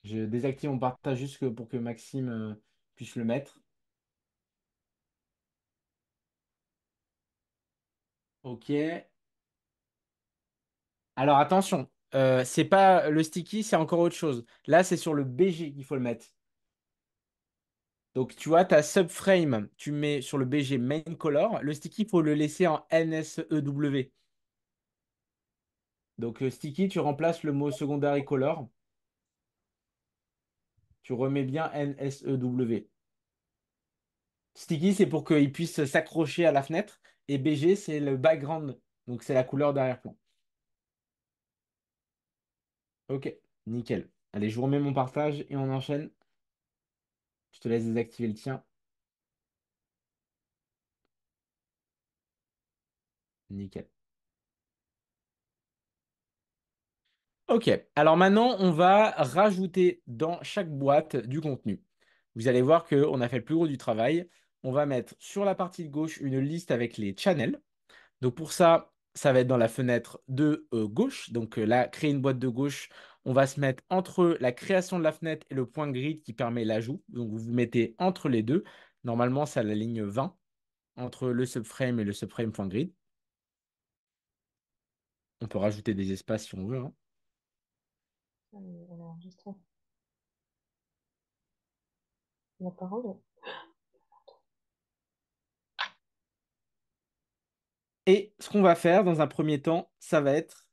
Speaker 1: Je désactive mon partage juste pour que Maxime puisse le mettre. Ok. Alors attention, c'est pas le sticky, c'est encore autre chose. Là, c'est sur le BG qu'il faut le mettre. Donc tu vois, ta subframe, tu mets sur le BG main color. Le sticky, il faut le laisser en NSEW. Donc sticky, tu remplaces le mot secondary color. Tu remets bien NSEW. Sticky, c'est pour qu'il puisse s'accrocher à la fenêtre. Et BG, c'est le background. Donc c'est la couleur d'arrière-plan. Ok, nickel. Allez, je vous remets mon partage et on enchaîne. Je te laisse désactiver le tien. Nickel. Ok, alors maintenant, on va rajouter dans chaque boîte du contenu. Vous allez voir qu'on a fait le plus gros du travail. On va mettre sur la partie de gauche une liste avec les channels. Donc pour ça, ça va être dans la fenêtre de gauche. Donc là, créer une boîte de gauche, on va se mettre entre la création de la fenêtre et le point grid qui permet l'ajout. Donc vous vous mettez entre les deux. Normalement, c'est à la ligne 20, entre le subframe et le subframe.grid. On peut rajouter des espaces si on veut, hein.
Speaker 4: On a enregistré la parole.
Speaker 1: Et ce qu'on va faire dans un premier temps, ça va être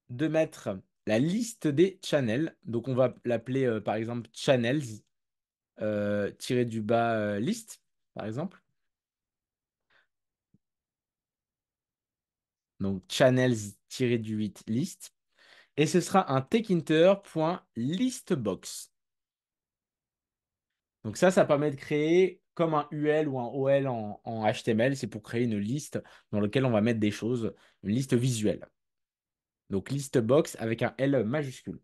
Speaker 1: de mettre la liste des channels. Donc, on va l'appeler par exemple channels tiré du bas list, par exemple. Donc, channels tiré du 8 list. Et ce sera un takinter.listbox. Donc, ça permet de créer comme un UL ou un OL en HTML. C'est pour créer une liste dans laquelle on va mettre des choses, une liste visuelle. Donc, listbox avec un L majuscule.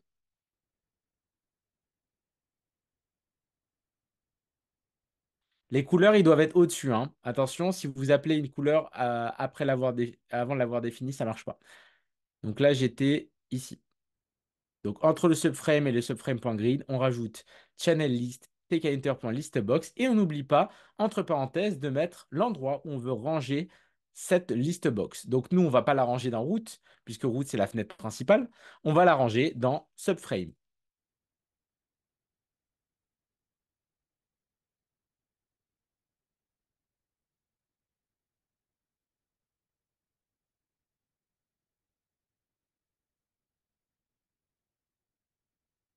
Speaker 1: Les couleurs, ils doivent être au-dessus, hein. Attention, si vous appelez une couleur avant de l'avoir définie, ça ne marche pas. Donc là, j'étais ici. Donc entre le subframe et le subframe.grid, on rajoute channel list, tkinter.listbox et on n'oublie pas, entre parenthèses, de mettre l'endroit où on veut ranger cette listbox. Donc nous, on ne va pas la ranger dans root, puisque root, c'est la fenêtre principale. On va la ranger dans subframe.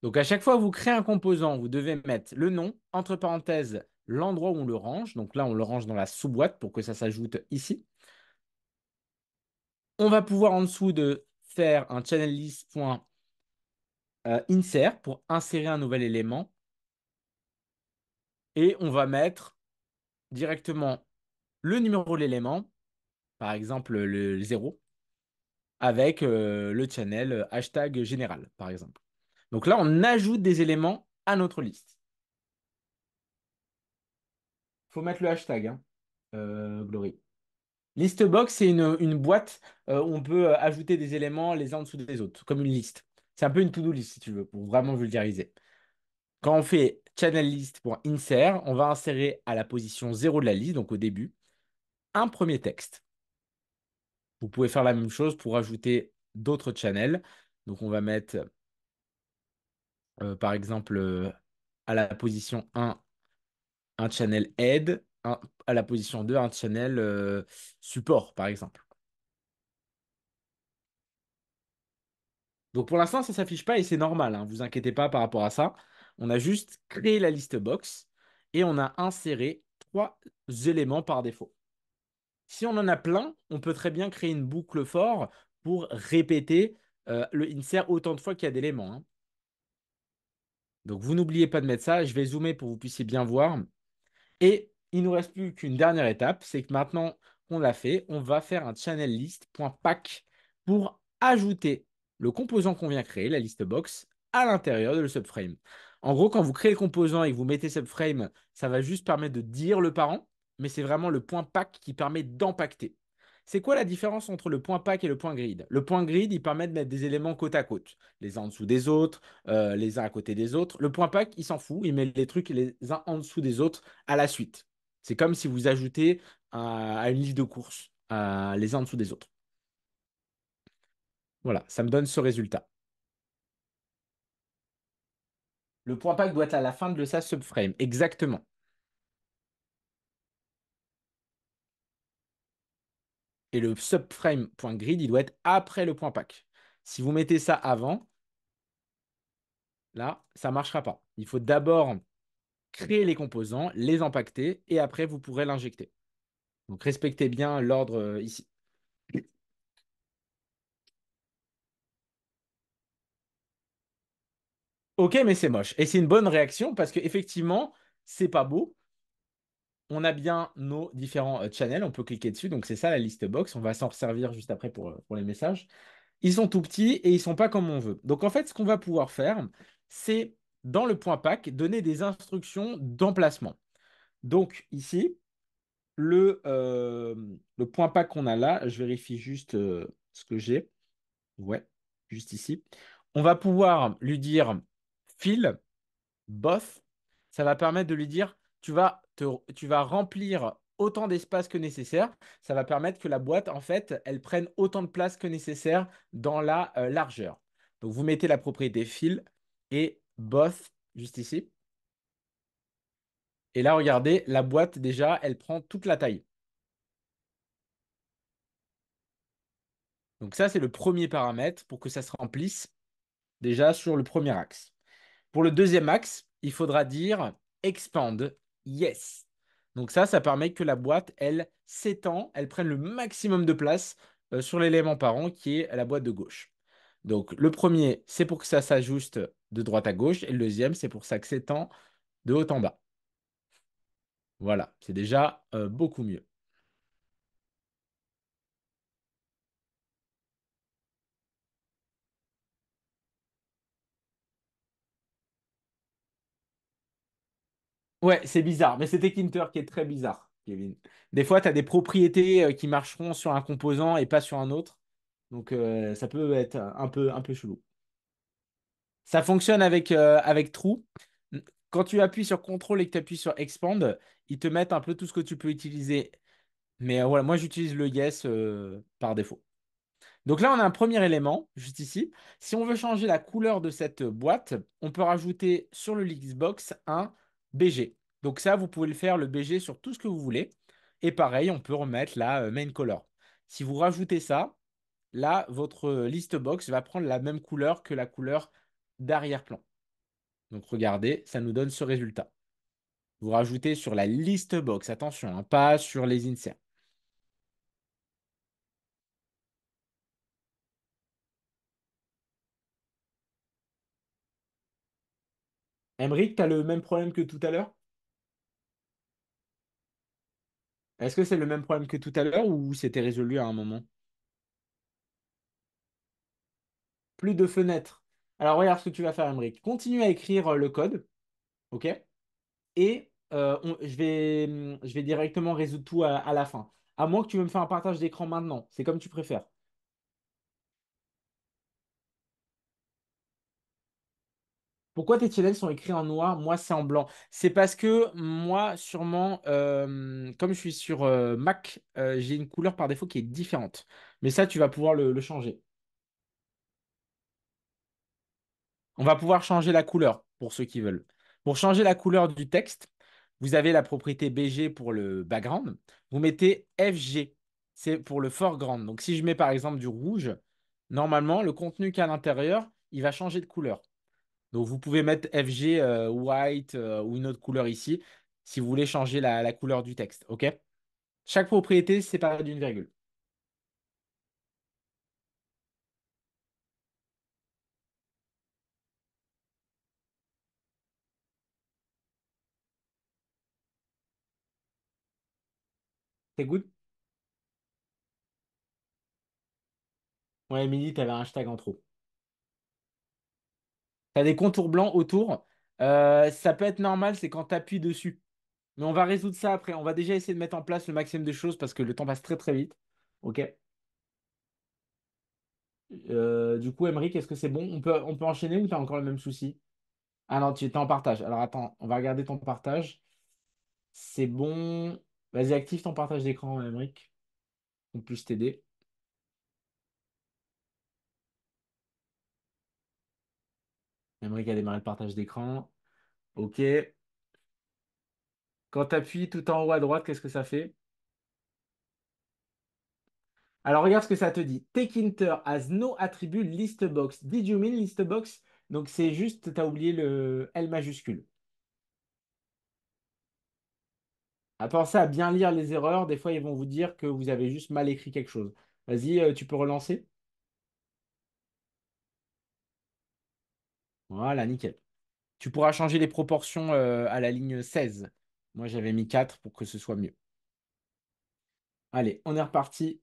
Speaker 1: Donc à chaque fois que vous créez un composant, vous devez mettre le nom, entre parenthèses, l'endroit où on le range. Donc là, on le range dans la sous-boîte pour que ça s'ajoute ici. On va pouvoir en dessous de faire un channel list.insert pour insérer un nouvel élément. Et on va mettre directement le numéro de l'élément, par exemple le 0, avec le channel hashtag général, par exemple. Donc là, on ajoute des éléments à notre liste. Il faut mettre le hashtag, hein, Glory. Listbox, c'est une boîte où on peut ajouter des éléments les uns en dessous des autres, comme une liste. C'est un peu une to-do list, si tu veux, pour vraiment vulgariser. Quand on fait channel list.insert, on va insérer à la position 0 de la liste, donc au début, un premier texte. Vous pouvez faire la même chose pour ajouter d'autres channels. Donc on va mettre, par exemple, à la position 1, un channel aide, à la position 2, un channel support, par exemple. Donc pour l'instant, ça ne s'affiche pas et c'est normal, hein, vous inquiétez pas par rapport à ça. On a juste créé la liste box et on a inséré 3 éléments par défaut. Si on en a plein, on peut très bien créer une boucle for pour répéter le insert autant de fois qu'il y a d'éléments, hein. Donc vous n'oubliez pas de mettre ça. Je vais zoomer pour que vous puissiez bien voir. Et il ne nous reste plus qu'une dernière étape, c'est que maintenant qu'on l'a fait, on va faire un channel list.pack pour ajouter le composant qu'on vient créer, la liste box, à l'intérieur de le subframe. En gros, quand vous créez le composant et que vous mettez subframe, ça va juste permettre de dire le parent, mais c'est vraiment le point pack qui permet d'empacter. C'est quoi la différence entre le point pack et le point grid? Le point grid, il permet de mettre des éléments côte à côte, les uns en dessous des autres, les uns à côté des autres. Le point pack, il s'en fout, il met les trucs les uns en dessous des autres à la suite. C'est comme si vous ajoutez à une liste de courses les uns en dessous des autres. Voilà, ça me donne ce résultat. Le point pack doit être à la fin de sa subframe, exactement. Et le subframe.grid, il doit être après le point pack. Si vous mettez ça avant, là, ça ne marchera pas. Il faut d'abord créer les composants, les empacter, et après, vous pourrez l'injecter. Donc, respectez bien l'ordre ici. Ok, mais c'est moche. Et c'est une bonne réaction parce qu'effectivement, c'est pas beau. On a bien nos différents channels. On peut cliquer dessus. Donc, c'est ça la liste box. On va s'en servir juste après pour les messages. Ils sont tout petits et ils sont pas comme on veut. Donc, en fait, ce qu'on va pouvoir faire, c'est dans le point pack, donner des instructions d'emplacement. Donc, ici, le point pack qu'on a là, je vérifie juste ce que j'ai. Ouais, juste ici. On va pouvoir lui dire fill. Both, ça va permettre de lui dire, tu vas remplir autant d'espace que nécessaire. Ça va permettre que la boîte, en fait, elle prenne autant de place que nécessaire dans la largeur. Donc, vous mettez la propriété fill et both juste ici. Et là, regardez, la boîte, déjà, elle prend toute la taille. Donc, ça, c'est le premier paramètre pour que ça se remplisse déjà sur le premier axe. Pour le deuxième axe, il faudra dire expand yes. Donc ça permet que la boîte, elle s'étend, elle prenne le maximum de place sur l'élément parent qui est la boîte de gauche. Donc le premier, c'est pour que ça s'ajuste de droite à gauche et le deuxième, c'est pour que ça s'étend de haut en bas. Voilà, c'est déjà beaucoup mieux. Ouais, c'est bizarre, mais c'est Tkinter qui est très bizarre, Kevin. Des fois, tu as des propriétés qui marcheront sur un composant et pas sur un autre. Donc, ça peut être un peu chelou. Ça fonctionne avec True. Quand tu appuies sur CTRL et que tu appuies sur Expand, ils te mettent un peu tout ce que tu peux utiliser. Mais voilà, moi, j'utilise le Yes par défaut. Donc là, on a un premier élément, juste ici. Si on veut changer la couleur de cette boîte, on peut rajouter sur le Xbox un BG. Donc ça, vous pouvez le faire, le BG, sur tout ce que vous voulez. Et pareil, on peut remettre la main color. Si vous rajoutez ça, là, votre list box va prendre la même couleur que la couleur d'arrière-plan. Donc regardez, ça nous donne ce résultat. Vous rajoutez sur la list box, attention, hein, pas sur les inserts. Emric, tu as le même problème que tout à l'heure? Est-ce que c'est le même problème que tout à l'heure ou c'était résolu à un moment? Plus de fenêtres. Alors regarde ce que tu vas faire, Emric. Continue à écrire le code, ok? Et je vais directement résoudre tout à la fin. À moins que tu veux me faire un partage d'écran maintenant. C'est comme tu préfères. Pourquoi tes challenges sont écrits en noir, moi c'est en blanc? C'est parce que moi, sûrement, comme je suis sur Mac, j'ai une couleur par défaut qui est différente. Mais ça, tu vas pouvoir le changer. On va pouvoir changer la couleur pour ceux qui veulent. Pour changer la couleur du texte, vous avez la propriété BG pour le background. Vous mettez FG, c'est pour le foreground. Donc si je mets par exemple du rouge, normalement, le contenu qu'il y a à l'intérieur, il va changer de couleur. Donc vous pouvez mettre FG white ou une autre couleur ici si vous voulez changer la couleur du texte. OK? Chaque propriété est séparée d'une virgule. C'est good? Ouais, Emily, tu avais un hashtag en trop. Tu as des contours blancs autour. Ça peut être normal, c'est quand tu appuies dessus. Mais on va résoudre ça après. On va déjà essayer de mettre en place le maximum de choses parce que le temps passe très très vite. OK? Du coup, Emeric, est-ce que c'est bon? On peut enchaîner ou tu as encore le même souci? Ah non, tu es en partage. Alors attends, on va regarder ton partage. C'est bon. Vas-y, active ton partage d'écran, Emeric. On puisse t'aider. Emeric a démarré le partage d'écran. OK. Quand tu appuies tout en haut à droite, qu'est-ce que ça fait? Alors regarde ce que ça te dit. Takinter has no attribute listbox. Did you mean listbox? Donc c'est juste, tu as oublié le L majuscule. Pensez à bien lire les erreurs. Des fois, ils vont vous dire que vous avez juste mal écrit quelque chose. Vas-y, tu peux relancer. Voilà, nickel. Tu pourras changer les proportions à la ligne 16. Moi, j'avais mis 4 pour que ce soit mieux. Allez, on est reparti.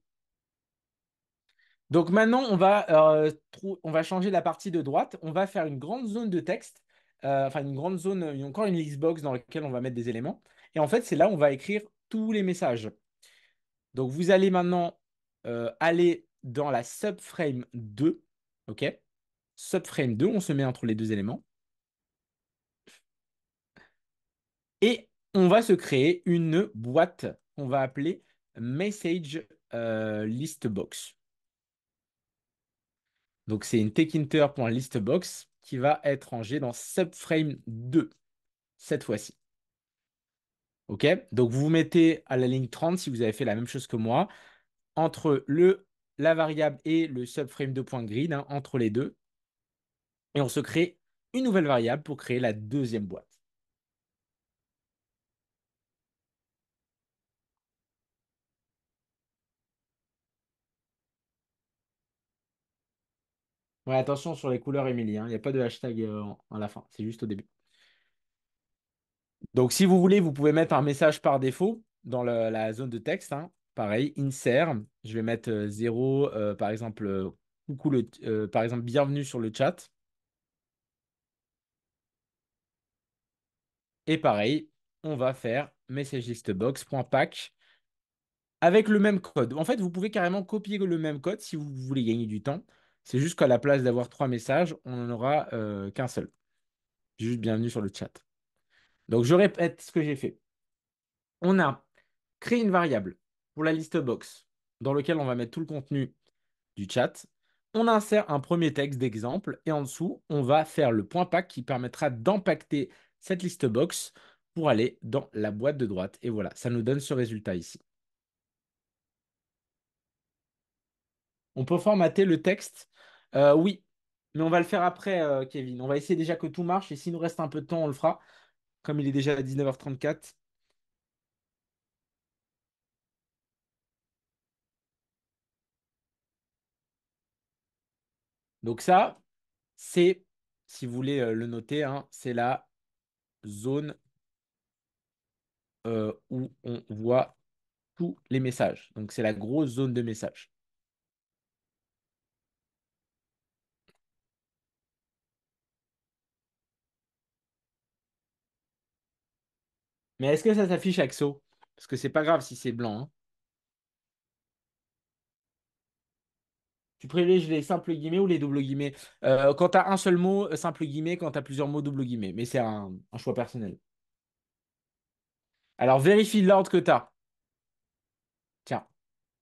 Speaker 1: Donc maintenant, on va changer la partie de droite. On va faire une grande zone de texte, enfin une grande zone, encore une listbox dans laquelle on va mettre des éléments. Et en fait, c'est là où on va écrire tous les messages. Donc vous allez maintenant aller dans la subframe 2. OK? Subframe 2, on se met entre les deux éléments. Et on va se créer une boîte qu'on va appeler Message Listbox. Donc, c'est une takinter.listbox qui va être rangée dans subframe 2 cette fois-ci. OK? Donc, vous vous mettez à la ligne 30 si vous avez fait la même chose que moi, entre la variable et le subframe 2.grid, hein, entre les deux. Et on se crée une nouvelle variable pour créer la deuxième boîte. Ouais, attention sur les couleurs, Émilie, hein, il n'y a pas de hashtag à la fin, c'est juste au début. Donc, si vous voulez, vous pouvez mettre un message par défaut dans la zone de texte, hein. Pareil, insert. Je vais mettre 0, par exemple, coucou par exemple, bienvenue sur le chat. Et pareil, on va faire messagelistbox.pack avec le même code. En fait, vous pouvez carrément copier le même code si vous voulez gagner du temps. C'est juste qu'à la place d'avoir trois messages, on n'en aura qu'un seul. Juste bienvenue sur le chat. Donc, je répète ce que j'ai fait. On a créé une variable pour la liste box dans lequel on va mettre tout le contenu du chat. On insère un premier texte d'exemple et en dessous, on va faire le point pack qui permettra d'empacter cette liste box pour aller dans la boîte de droite. Et voilà, ça nous donne ce résultat ici. On peut formater le texte. Oui, mais on va le faire après, Kevin. On va essayer déjà que tout marche et s'il nous reste un peu de temps, on le fera. Comme il est déjà 19h34. Donc ça, c'est, si vous voulez le noter, hein, c'est la zone où on voit tous les messages. Donc c'est la grosse zone de messages. Mais est-ce que ça s'affiche Axo? Parce que c'est pas grave si c'est blanc, hein. Tu privilégies les simples guillemets ou les doubles guillemets? Quand tu as un seul mot, simple guillemets. Quand tu as plusieurs mots, double guillemets. Mais c'est un choix personnel. Alors, vérifie l'ordre que tu as. Tiens,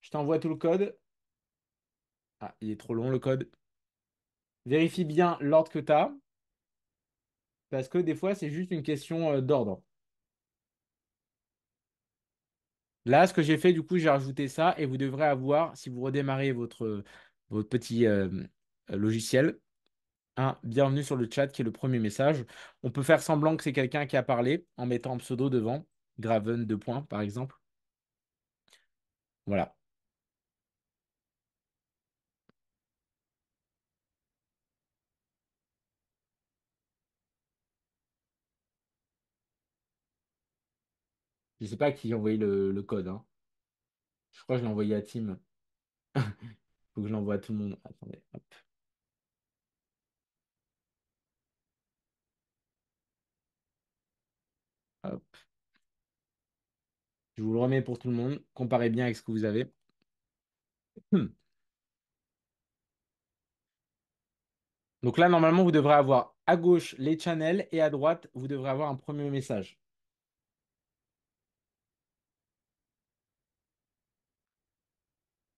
Speaker 1: je t'envoie tout le code. Ah, il est trop long le code. Vérifie bien l'ordre que tu as. Parce que des fois, c'est juste une question d'ordre. Là, ce que j'ai fait, du coup, j'ai rajouté ça et vous devrez avoir, si vous redémarrez votre petit logiciel, un bienvenue sur le chat qui est le premier message. On peut faire semblant que c'est quelqu'un qui a parlé en mettant un pseudo devant, Graven 2 points par exemple. Voilà. Je ne sais pas qui a envoyé le code, hein. Je crois que je l'ai envoyé à Tim. Il faut que je l'envoie à tout le monde. Attendez, hop, hop. Je vous le remets pour tout le monde. Comparez bien avec ce que vous avez. Hmm. Donc là, normalement, vous devrez avoir à gauche les channels et à droite, vous devrez avoir un premier message.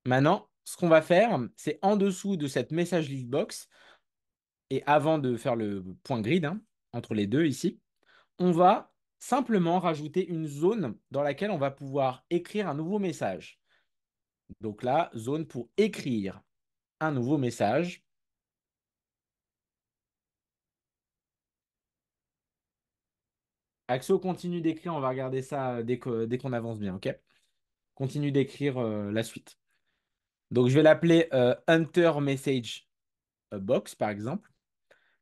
Speaker 1: Maintenant, ce qu'on va faire, c'est en dessous de cette message list box et avant de faire le point grid, hein, entre les deux ici, on va simplement rajouter une zone dans laquelle on va pouvoir écrire un nouveau message. Donc là, zone pour écrire un nouveau message. Axo continue d'écrire, on va regarder ça dès qu'on avance bien, ok? Continue d'écrire la suite. Donc je vais l'appeler Hunter Message Box, par exemple.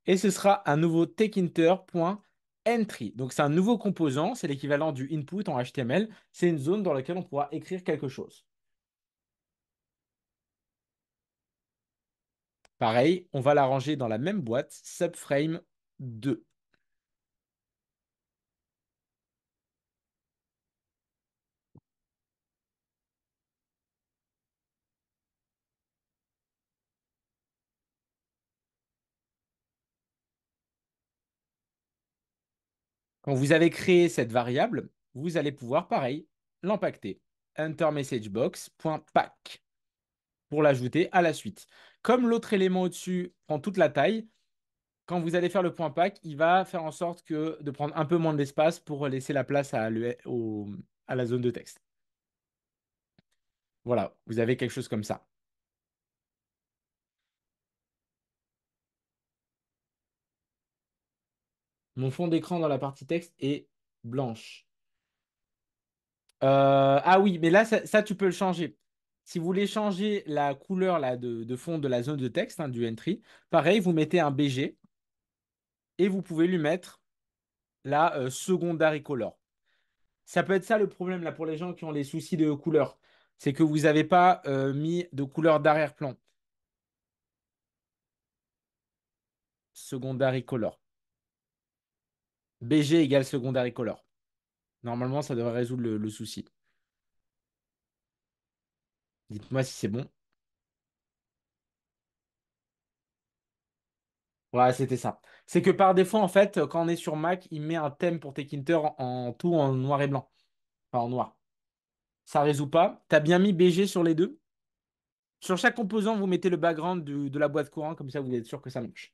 Speaker 1: Et ce sera un nouveau takinter.entry. Donc c'est un nouveau composant, c'est l'équivalent du input en HTML. C'est une zone dans laquelle on pourra écrire quelque chose. Pareil, on va la ranger dans la même boîte, subframe 2. Quand vous avez créé cette variable, vous allez pouvoir, pareil, l'empacter. EnterMessageBox.pack pour l'ajouter à la suite. Comme l'autre élément au-dessus prend toute la taille, quand vous allez faire le point pack, il va faire en sorte de prendre un peu moins d'espace pour laisser la place à la zone de texte. Voilà, vous avez quelque chose comme ça. Mon fond d'écran dans la partie texte est blanche. Ah oui, mais là, ça, tu peux le changer. Si vous voulez changer la couleur là, de fond de la zone de texte, hein, du entry, pareil, vous mettez un BG et vous pouvez lui mettre la secondary color. Ça peut être ça le problème là pour les gens qui ont les soucis de couleur. C'est que vous n'avez pas mis de couleur d'arrière-plan. Secondary color. BG égale secondary color. Normalement, ça devrait résoudre le souci. Dites-moi si c'est bon. Ouais, c'était ça. C'est que par défaut, en fait, quand on est sur Mac, il met un thème pour Tkinter en tout en noir et blanc. Enfin, en noir. Ça résout pas. T'as bien mis BG sur les deux. Sur chaque composant, vous mettez le background de la boîte courant, comme ça vous êtes sûr que ça marche.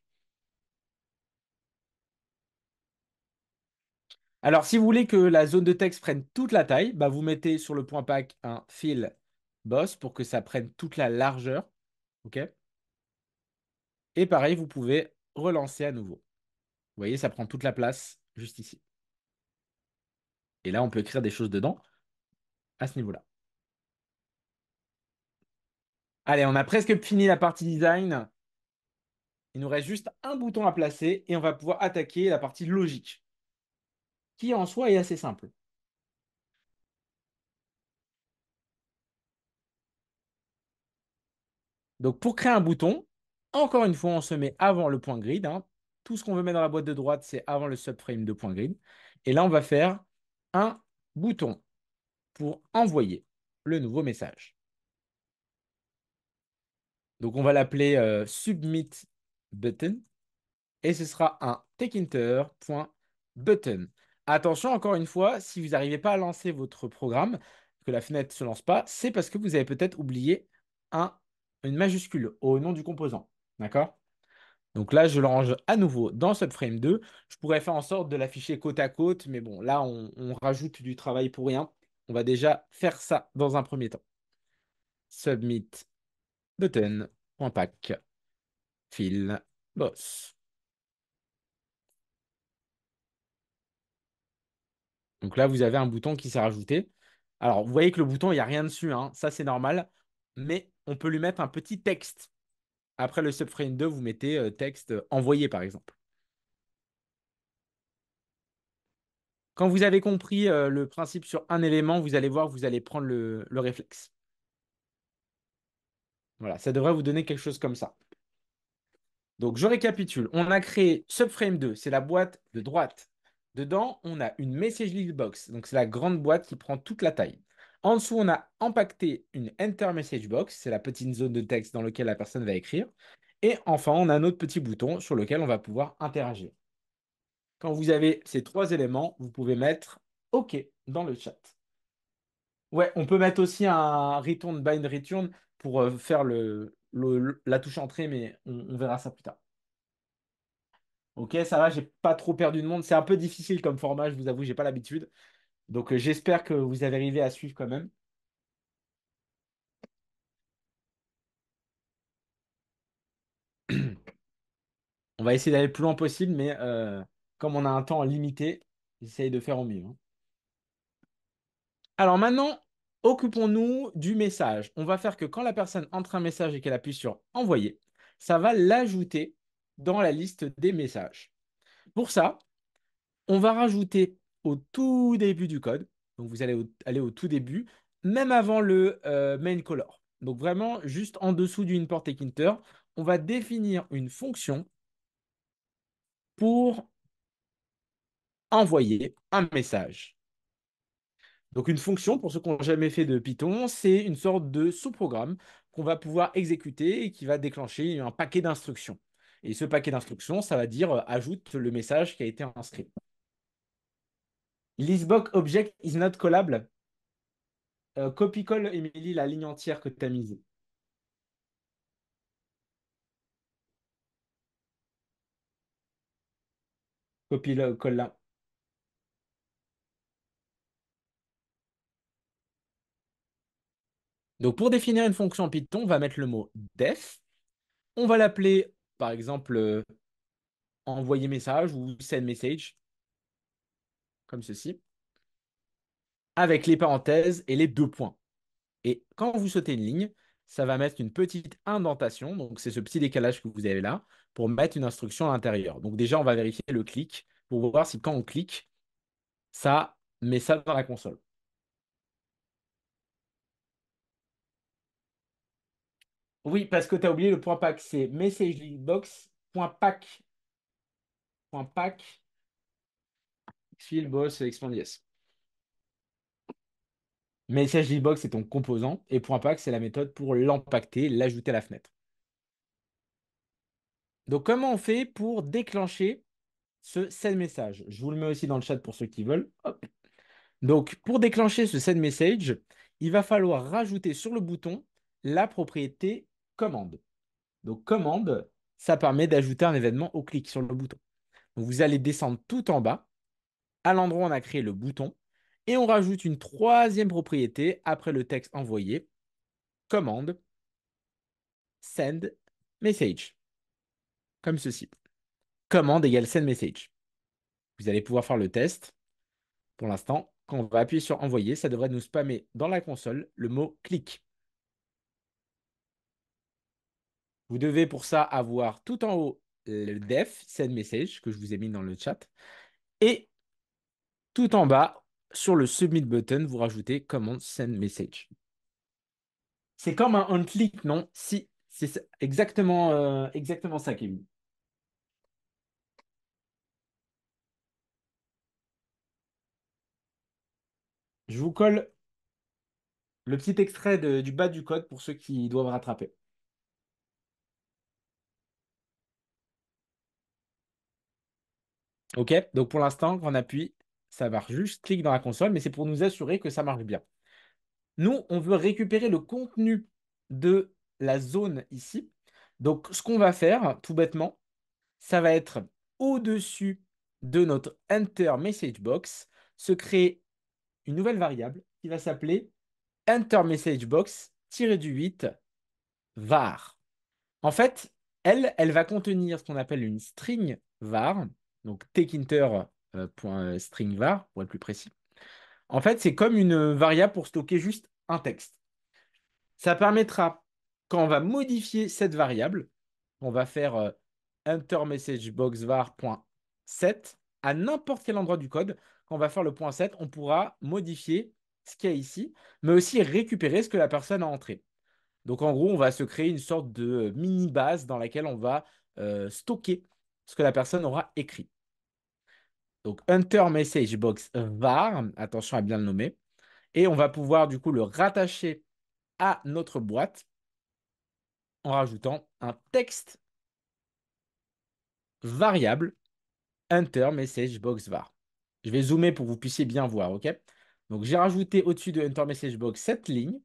Speaker 1: Alors, si vous voulez que la zone de texte prenne toute la taille, bah, vous mettez sur le point pack un fill boss pour que ça prenne toute la largeur. OK? Et pareil, vous pouvez relancer à nouveau. Vous voyez, ça prend toute la place juste ici. Et là, on peut écrire des choses dedans à ce niveau-là. Allez, on a presque fini la partie design. Il nous reste juste un bouton à placer et on va pouvoir attaquer la partie logique, qui en soi est assez simple. Donc pour créer un bouton, encore une fois, on se met avant le point grid, hein. Tout ce qu'on veut mettre dans la boîte de droite, c'est avant le subframe de point grid. Et là, on va faire un bouton pour envoyer le nouveau message. Donc on va l'appeler submit button et ce sera un takinter.button. Attention, encore une fois, si vous n'arrivez pas à lancer votre programme, que la fenêtre ne se lance pas, c'est parce que vous avez peut-être oublié une majuscule au nom du composant. D'accord? Donc là, je le range à nouveau dans Subframe 2. Je pourrais faire en sorte de l'afficher côte à côte, mais bon, là, on rajoute du travail pour rien. On va déjà faire ça dans un premier temps. Submit button.pack fill boss. Donc là, vous avez un bouton qui s'est rajouté. Alors, vous voyez que le bouton, il n'y a rien dessus, hein. Ça, c'est normal. Mais on peut lui mettre un petit texte. Après le subframe 2, vous mettez texte envoyé, par exemple. Quand vous avez compris le principe sur un élément, vous allez voir, vous allez prendre le réflexe. Voilà, ça devrait vous donner quelque chose comme ça. Donc, je récapitule. On a créé Subframe 2, c'est la boîte de droite. Dedans, on a une Message List Box, donc c'est la grande boîte qui prend toute la taille. En dessous, on a empaqueté une Enter Message Box, c'est la petite zone de texte dans laquelle la personne va écrire. Et enfin, on a un autre petit bouton sur lequel on va pouvoir interagir. Quand vous avez ces trois éléments, vous pouvez mettre OK dans le chat. Ouais, on peut mettre aussi un return bind return pour faire la touche entrée, mais on verra ça plus tard. Ok, ça va, j'ai pas trop perdu de monde. C'est un peu difficile comme format, je vous avoue, j'ai pas l'habitude. Donc j'espère que vous avez arrivé à suivre quand même. On va essayer d'aller le plus loin possible, mais comme on a un temps limité, j'essaye de faire au mieux, hein. Alors maintenant, occupons-nous du message. On va faire que quand la personne entre un message et qu'elle appuie sur envoyer, ça va l'ajouter dans la liste des messages. Pour ça, on va rajouter au tout début du code, donc vous allez aller au tout début, même avant le main color. Donc vraiment, juste en dessous du import takinter, on va définir une fonction pour envoyer un message. Donc une fonction, pour ceux qui n'ont jamais fait de Python, c'est une sorte de sous-programme qu'on va pouvoir exécuter et qui va déclencher un paquet d'instructions. Et ce paquet d'instructions, ça va dire ajoute le message qui a été inscrit. Listbox object is not callable. Copie-colle, Émilie, la ligne entière que tu as mise. Copie-colle là. Donc, pour définir une fonction en Python, on va mettre le mot def. On va l'appeler, par exemple, envoyer message ou send message, comme ceci, avec les parenthèses et les deux points. Et quand vous sautez une ligne, ça va mettre une petite indentation. Donc, c'est ce petit décalage que vous avez là pour mettre une instruction à l'intérieur. Donc, déjà, on va vérifier le clic pour voir si quand on clique, ça met ça dans la console. Oui, parce que tu as oublié le point pack. C'est messagebox.pack. Point pack, fill, boss, expand, yes. Message box c'est ton composant et point pack, c'est la méthode pour l'empacter, l'ajouter à la fenêtre. Donc, comment on fait pour déclencher ce send message? Je vous le mets aussi dans le chat pour ceux qui veulent. Hop. Donc, pour déclencher ce send message, il va falloir rajouter sur le bouton la propriété commande. Donc, commande, ça permet d'ajouter un événement au clic sur le bouton. Donc, vous allez descendre tout en bas, à l'endroit où on a créé le bouton, et on rajoute une troisième propriété après le texte envoyé, commande, send message, comme ceci. Commande égale send message. Vous allez pouvoir faire le test. Pour l'instant, quand on va appuyer sur envoyer, ça devrait nous spammer dans la console le mot clic. Vous devez pour ça avoir tout en haut le def, send message, que je vous ai mis dans le chat. Et tout en bas, sur le submit button, vous rajoutez command send message. C'est comme un on-click, non? Si, c'est exactement ça, Kevin. Je vous colle le petit extrait du bas du code pour ceux qui doivent rattraper. OK? Donc pour l'instant, quand on appuie, ça va juste clic dans la console, mais c'est pour nous assurer que ça marche bien. Nous, on veut récupérer le contenu de la zone ici. Donc, ce qu'on va faire, tout bêtement, ça va être au-dessus de notre Enter Message Box, se créer une nouvelle variable qui va s'appeler Enter Message Box-8 var. En fait, elle va contenir ce qu'on appelle une string var, donc takeinter.string var pour être plus précis. En fait, c'est comme une variable pour stocker juste un texte. Ça permettra, quand on va modifier cette variable, on va faire enter message box var.set à n'importe quel endroit du code. Quand on va faire le point .set, on pourra modifier ce qu'il y a ici, mais aussi récupérer ce que la personne a entré. Donc en gros, on va se créer une sorte de mini base dans laquelle on va stocker ce que la personne aura écrit. Donc enter message box var, attention à bien le nommer, et on va pouvoir du coup le rattacher à notre boîte en rajoutant un texte variable enter message box var. Je vais zoomer pour que vous puissiez bien voir, ok? Donc j'ai rajouté au-dessus de enter message box cette ligne,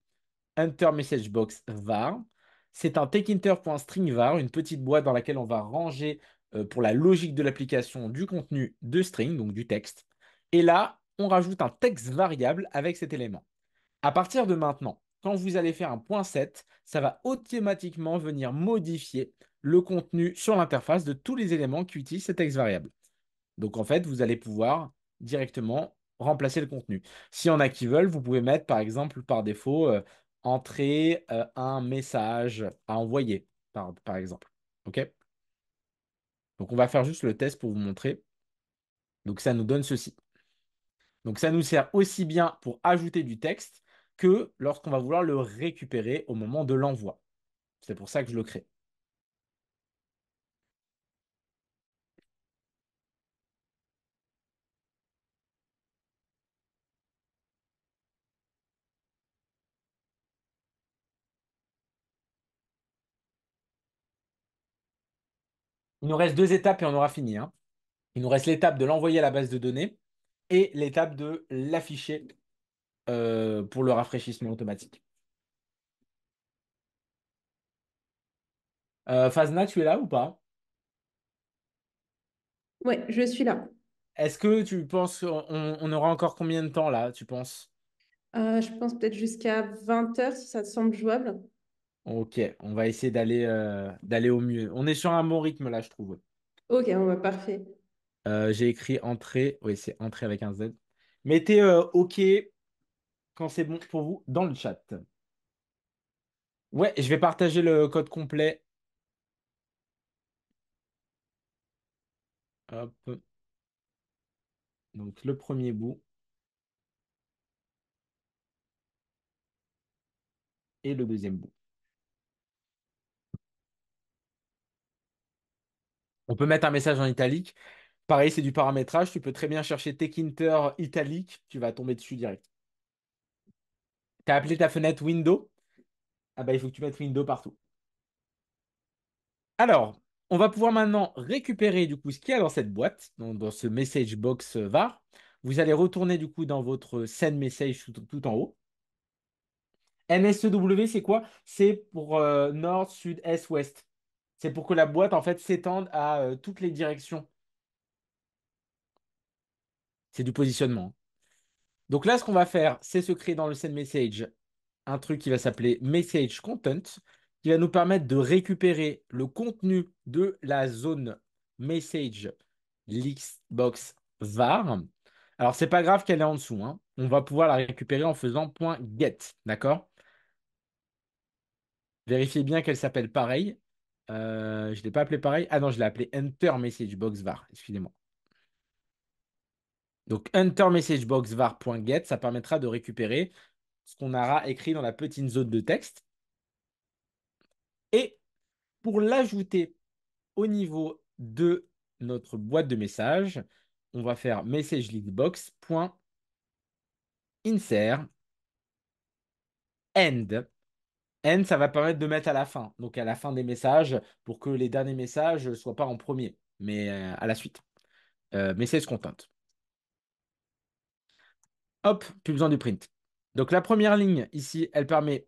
Speaker 1: enter message box var. C'est un takeinter.string var, une petite boîte dans laquelle on va ranger pour la logique de l'application du contenu de string, donc du texte. Et là, on rajoute un texte variable avec cet élément. À partir de maintenant, quand vous allez faire un point .set, ça va automatiquement venir modifier le contenu sur l'interface de tous les éléments qui utilisent cette texte variable. Donc en fait, vous allez pouvoir directement remplacer le contenu. S'il y en a qui veulent, vous pouvez mettre par exemple par défaut entrer un message à envoyer, par exemple. OK? Donc on va faire juste le test pour vous montrer. Donc ça nous donne ceci. Donc ça nous sert aussi bien pour ajouter du texte que lorsqu'on va vouloir le récupérer au moment de l'envoi. C'est pour ça que je le crée. Il nous reste deux étapes et on aura fini, hein. Il nous reste l'étape de l'envoyer à la base de données et l'étape de l'afficher pour le rafraîchissement automatique. Fazna, tu es là ou pas?
Speaker 2: Ouais, je suis là.
Speaker 1: Est-ce que tu penses on aura encore combien de temps là, tu penses?
Speaker 2: Je pense peut-être jusqu'à 20 h si ça te semble jouable.
Speaker 1: Ok, on va essayer d'aller au mieux. On est sur un bon rythme là, je trouve.
Speaker 2: Ok, on va parfait.
Speaker 1: J'ai écrit entrée. Oui, c'est entrée avec un Z. Mettez OK quand c'est bon pour vous dans le chat. Ouais, je vais partager le code complet. Hop. Donc le premier bout et le deuxième bout. On peut mettre un message en italique. Pareil, c'est du paramétrage. Tu peux très bien chercher Tekinter italique. Tu vas tomber dessus direct. Tu as appelé ta fenêtre window? Ah bah il faut que tu mettes window partout. Alors, on va pouvoir maintenant récupérer du coup ce qu'il y a dans cette boîte, donc dans ce message box var. Vous allez retourner du coup dans votre send message tout en haut. NSEW, c'est quoi? C'est pour nord, sud, est, ouest. C'est pour que la boîte en fait s'étende à toutes les directions. C'est du positionnement. Donc là, ce qu'on va faire, c'est se créer dans le send message un truc qui va s'appeler message content, qui va nous permettre de récupérer le contenu de la zone message listbox var. Alors, c'est pas grave qu'elle est en dessous, hein. On va pouvoir la récupérer en faisant .get, d'accord? Vérifiez bien qu'elle s'appelle pareil. Je ne l'ai pas appelé pareil. Ah non, je l'ai appelé enter message box var. Excusez-moi. Donc, enter message box var.get, ça permettra de récupérer ce qu'on aura écrit dans la petite zone de texte. Et pour l'ajouter au niveau de notre boîte de messages, on va faire message.listbox.insert end. End, ça va permettre de mettre à la fin. Donc à la fin des messages pour que les derniers messages ne soient pas en premier, mais à la suite. Message content. Hop, plus besoin du print. Donc la première ligne ici, elle permet,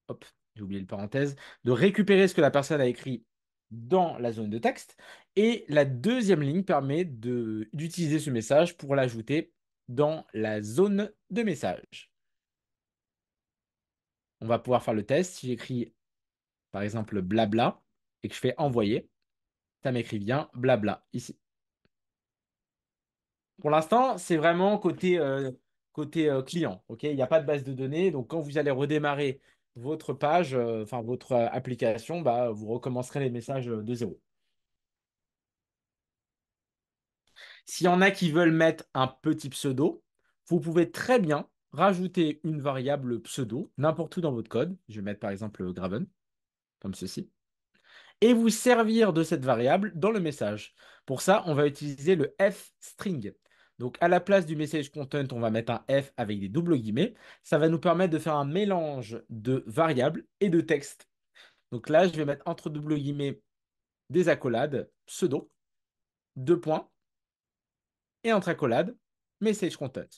Speaker 1: hop, j'ai oublié le parenthèse, de récupérer ce que la personne a écrit dans la zone de texte. Et la deuxième ligne permet d'utiliser ce message pour l'ajouter dans la zone de message. On va pouvoir faire le test. Si j'écris par exemple blabla et que je fais envoyer, ça m'écrit bien blabla ici. Pour l'instant, c'est vraiment côté client. Ok, il n'y a pas de base de données. Donc, quand vous allez redémarrer votre page, enfin votre application, bah, vous recommencerez les messages de zéro. S'il y en a qui veulent mettre un petit pseudo, vous pouvez très bien rajouter une variable pseudo n'importe où dans votre code. Je vais mettre par exemple Graven, comme ceci, et vous servir de cette variable dans le message. Pour ça, on va utiliser le f-string. Donc, à la place du message content, on va mettre un f avec des doubles guillemets. Ça va nous permettre de faire un mélange de variables et de texte. Donc là, je vais mettre entre doubles guillemets des accolades, pseudo, deux points, et entre accolades, message content.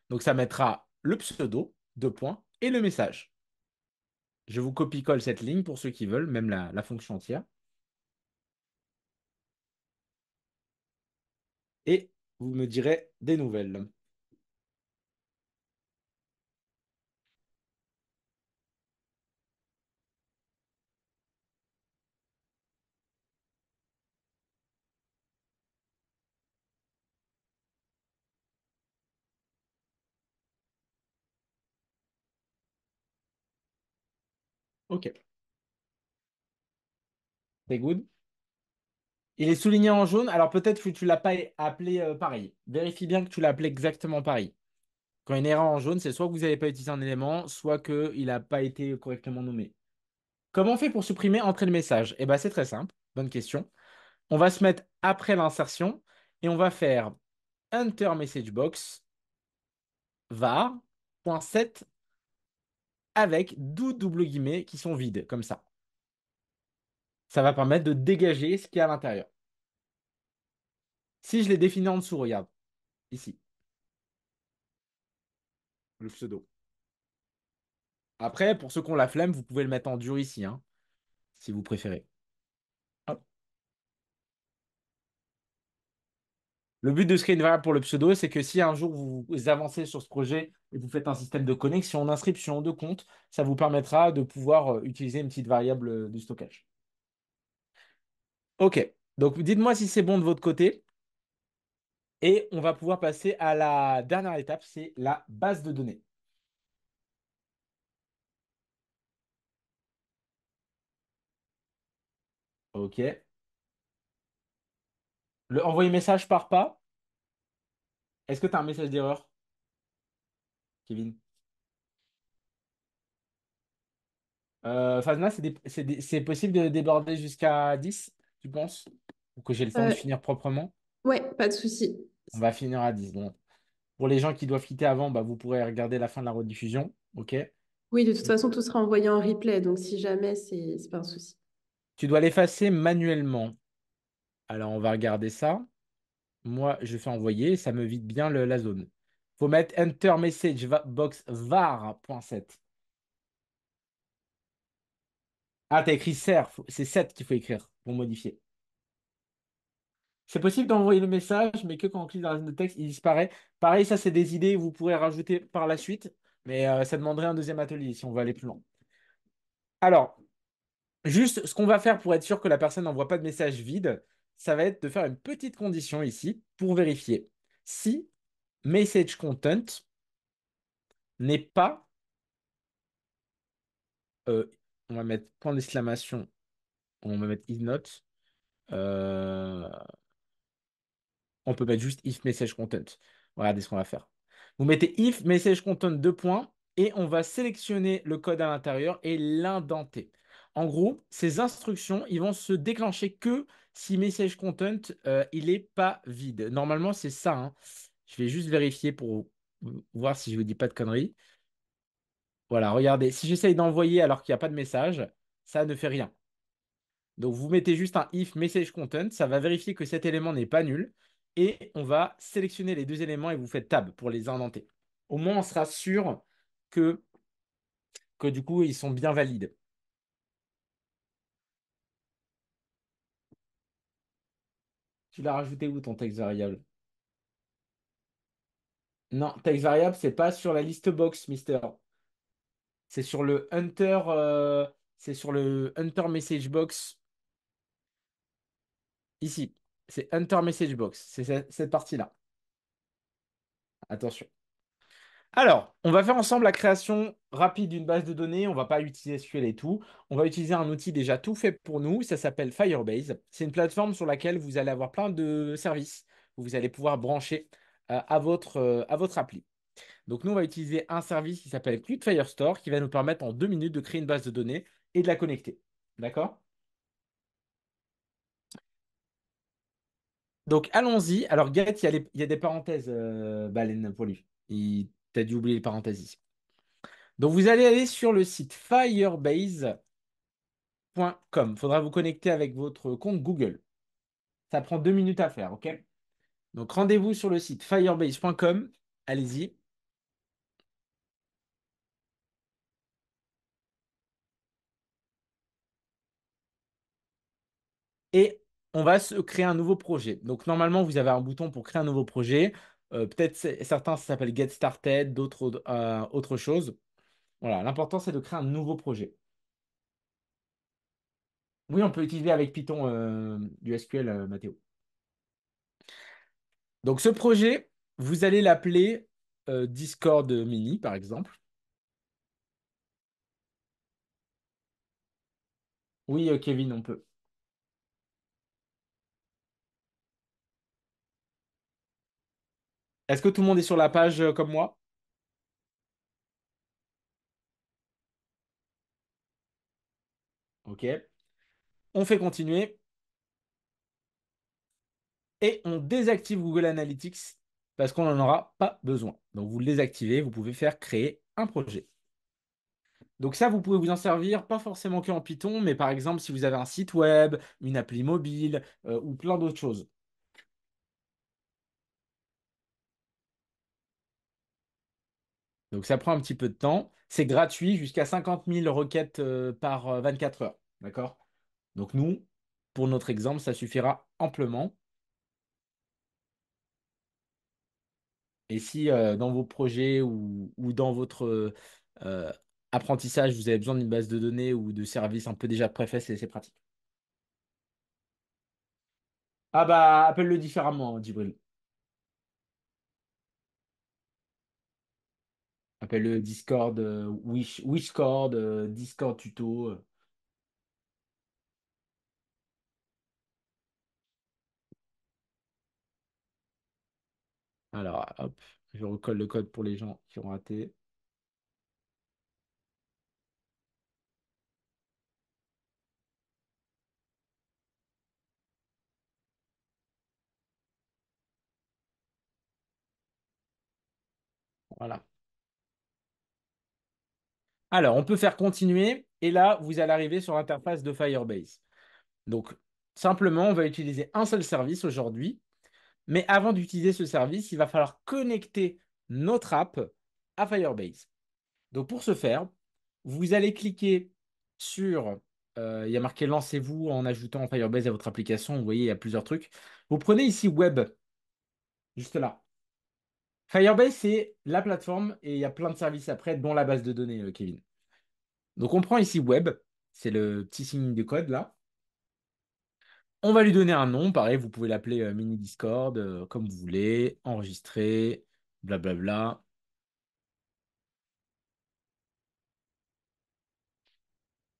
Speaker 1: Donc, ça mettra le pseudo, deux points, et le message. Je vous copie-colle cette ligne pour ceux qui veulent, même la fonction entière. Et vous me direz des nouvelles. OK. C'est good. Il est souligné en jaune, alors peut-être que tu ne l'as pas appelé pareil. Vérifie bien que tu l'as appelé exactement pareil. Quand il y a une erreur en jaune, c'est soit que vous n'avez pas utilisé un élément, soit qu'il n'a pas été correctement nommé. Comment on fait pour supprimer entrer le message? Eh bien, c'est très simple. Bonne question. On va se mettre après l'insertion et on va faire enter message box var.set avec 12 double guillemets qui sont vides, comme ça. Ça va permettre de dégager ce qu'il y a à l'intérieur. Si je l'ai défini en dessous, regarde, ici, le pseudo. Après, pour ceux qui ont la flemme, vous pouvez le mettre en dur ici, hein, si vous préférez. Hop. Le but de ce créer une variable pour le pseudo, c'est que si un jour vous avancez sur ce projet et vous faites un système de connexion, d'inscription, de compte, ça vous permettra de pouvoir utiliser une petite variable de stockage. OK. Donc, dites-moi si c'est bon de votre côté. Et on va pouvoir passer à la dernière étape, c'est la base de données. OK. Le envoyer message par pas. Est-ce que tu as un message d'erreur, Kevin? Fazna, c'est possible de déborder jusqu'à 10, tu penses? Pour que j'ai le temps de
Speaker 2: Euh,
Speaker 1: finir proprement?
Speaker 2: ouais, pas de souci.
Speaker 1: On va finir à 10. Bon. Pour les gens qui doivent quitter avant, bah, vous pourrez regarder la fin de la rediffusion. OK?
Speaker 2: Oui, de toute façon, tout sera envoyé en replay, donc si jamais, c'est pas un souci.
Speaker 1: Tu
Speaker 2: Donc si jamais, tout sera envoyé en replay, donc si jamais, c'est pas un souci.
Speaker 1: tu dois l'effacer manuellement. Alors, on va regarder ça. Moi, je fais envoyer, ça me vide bien la zone. Faut mettre Enter Message Box var.set. Ah, t'as écrit ser, c'est 7 qu'il faut écrire pour modifier. C'est possible d'envoyer le message, mais que quand on clique dans la zone de texte, il disparaît. Pareil, ça, c'est des idées que vous pourrez rajouter par la suite, mais ça demanderait un deuxième atelier si on veut aller plus loin. Alors, juste ce qu'on va faire pour être sûr que la personne n'envoie pas de message vide, ça va être de faire une petite condition ici pour vérifier si message content n'est pas, euh, on va mettre point d'exclamation, on va mettre is not, euh, on peut mettre juste if message content. Regardez ce qu'on va faire. Vous mettez if message content deux points et on va sélectionner le code à l'intérieur et l'indenter. En gros, ces instructions, ils vont se déclencher que si message content, il n'est pas vide. Normalement, c'est ça, hein. Je vais juste vérifier pour voir si je ne vous dis pas de conneries. Voilà, regardez. Si j'essaye d'envoyer alors qu'il n'y a pas de message, ça ne fait rien. Donc, vous mettez juste un if message content, ça va vérifier que cet élément n'est pas nul, et on va sélectionner les deux éléments et vous faites tab pour les indenter. Au moins, on sera sûr que, que du coup, ils sont bien valides. Tu l'as rajouté où ton text variable? Non, text variable, c'est pas sur la liste box, Mister. C'est sur le Hunter, c'est sur le Hunter Message Box ici. C'est Hunter Message Box. C'est cette partie-là. Attention. Alors, on va faire ensemble la création rapide d'une base de données. On ne va pas utiliser SQL et tout. On va utiliser un outil déjà tout fait pour nous. Ça s'appelle Firebase. C'est une plateforme sur laquelle vous allez avoir plein de services où vous allez pouvoir brancher à votre appli. Donc, nous, on va utiliser un service qui s'appelle Qt Firestore qui va nous permettre en 2 minutes de créer une base de données et de la connecter. D'accord? Donc, allons-y. Alors, Get, il y a des parenthèses, Baleine, pour lui. T'as dû oublier les parenthèses ici. Donc, vous allez aller sur le site firebase.com. Il faudra vous connecter avec votre compte Google. Ça prend 2 minutes à faire, OK? Donc, rendez-vous sur le site firebase.com. Allez-y. Et on va se créer un nouveau projet. Donc, normalement, vous avez un bouton pour créer un nouveau projet. Peut-être certains, ça s'appelle Get Started, d'autres, autre chose. Voilà, l'important, c'est de créer un nouveau projet. Oui, on peut utiliser avec Python du SQL, Mathéo. Donc, ce projet, vous allez l'appeler Discord Mini, par exemple. Oui, Kevin, on peut. Est-ce que tout le monde est sur la page comme moi? OK. On fait continuer et on désactive Google Analytics parce qu'on n'en aura pas besoin. Donc, vous le désactivez, vous pouvez faire créer un projet. Donc ça, vous pouvez vous en servir, pas forcément que en Python, mais par exemple si vous avez un site web, une appli mobile ou plein d'autres choses. Donc ça prend un petit peu de temps. C'est gratuit jusqu'à 50 000 requêtes par 24 heures. D'accord? Donc nous, pour notre exemple, ça suffira amplement. Et si dans vos projets ou dans votre euh, apprentissage, vous avez besoin d'une base de données ou de services un peu déjà préfaits, c'est pratique. Ah bah, appelle-le différemment, Djibril. Appelle-le Discord, Wishcord, Discord tuto. Alors, hop, je recolle le code pour les gens qui ont raté. Voilà. Alors, on peut faire continuer et là, vous allez arriver sur l'interface de Firebase. Donc, simplement, on va utiliser un seul service aujourd'hui. Mais avant d'utiliser ce service, il va falloir connecter notre app à Firebase. Donc pour ce faire, vous allez cliquer sur, il y a marqué lancez-vous en ajoutant Firebase à votre application. Vous voyez, il y a plusieurs trucs. Vous prenez ici Web, juste là. Firebase, c'est la plateforme et il y a plein de services après, dont la base de données, Kevin. Donc on prend ici Web, c'est le petit signe de code là. On va lui donner un nom, pareil, vous pouvez l'appeler mini Discord, comme vous voulez, enregistrer, blablabla.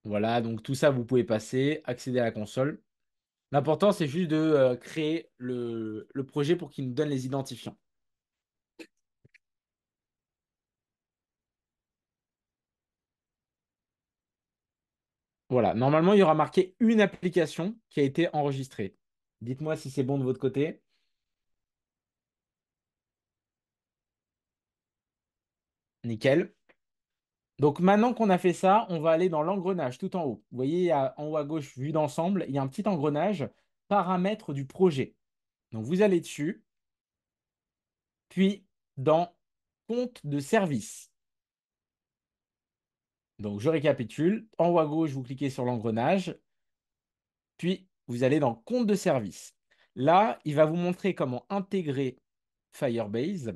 Speaker 1: Voilà, donc tout ça, vous pouvez passer, accéder à la console. L'important, c'est juste de créer le projet pour qu'il nous donne les identifiants. Voilà, normalement, il y aura marqué une application qui a été enregistrée. Dites-moi si c'est bon de votre côté. Nickel. Donc maintenant qu'on a fait ça, on va aller dans l'engrenage tout en haut. Vous voyez, en haut à gauche, vue d'ensemble, il y a un petit engrenage, paramètres du projet. Donc vous allez dessus, puis dans compte de service. Donc je récapitule. En haut à gauche, vous cliquez sur l'engrenage, puis vous allez dans compte de service. Là, il va vous montrer comment intégrer Firebase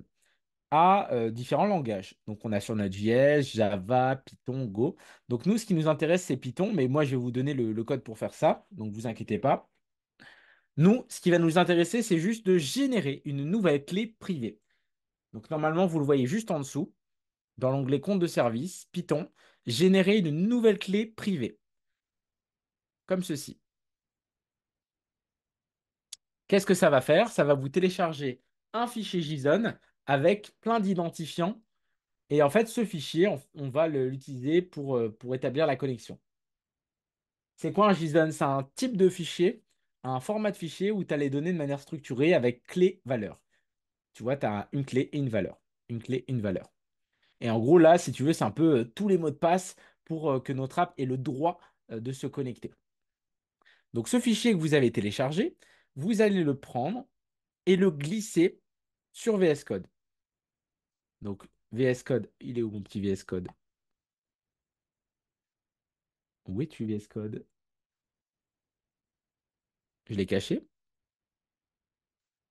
Speaker 1: à différents langages. Donc, on a sur Node.js, Java, Python, Go. Donc, nous, ce qui nous intéresse, c'est Python, mais moi, je vais vous donner le code pour faire ça. Donc, vous inquiétez pas. Nous, ce qui va nous intéresser, c'est juste de générer une nouvelle clé privée. Donc, normalement, vous le voyez juste en dessous, dans l'onglet compte de service, Python, générer une nouvelle clé privée, comme ceci. Qu'est-ce que ça va faire? Ça va vous télécharger un fichier JSON avec plein d'identifiants. Et en fait, ce fichier, on va l'utiliser pour établir la connexion. C'est quoi un JSON? C'est un type de fichier, un format de fichier où tu as les données de manière structurée avec clé-valeur. Tu vois, tu as une clé et une valeur. Une clé et une valeur. Et en gros, là, si tu veux, c'est un peu tous les mots de passe pour que notre app ait le droit de se connecter. Donc, ce fichier que vous avez téléchargé, vous allez le prendre et le glisser sur VS Code. Donc, VS Code, il est où mon petit VS Code? Où es-tu, VS Code? Je l'ai caché.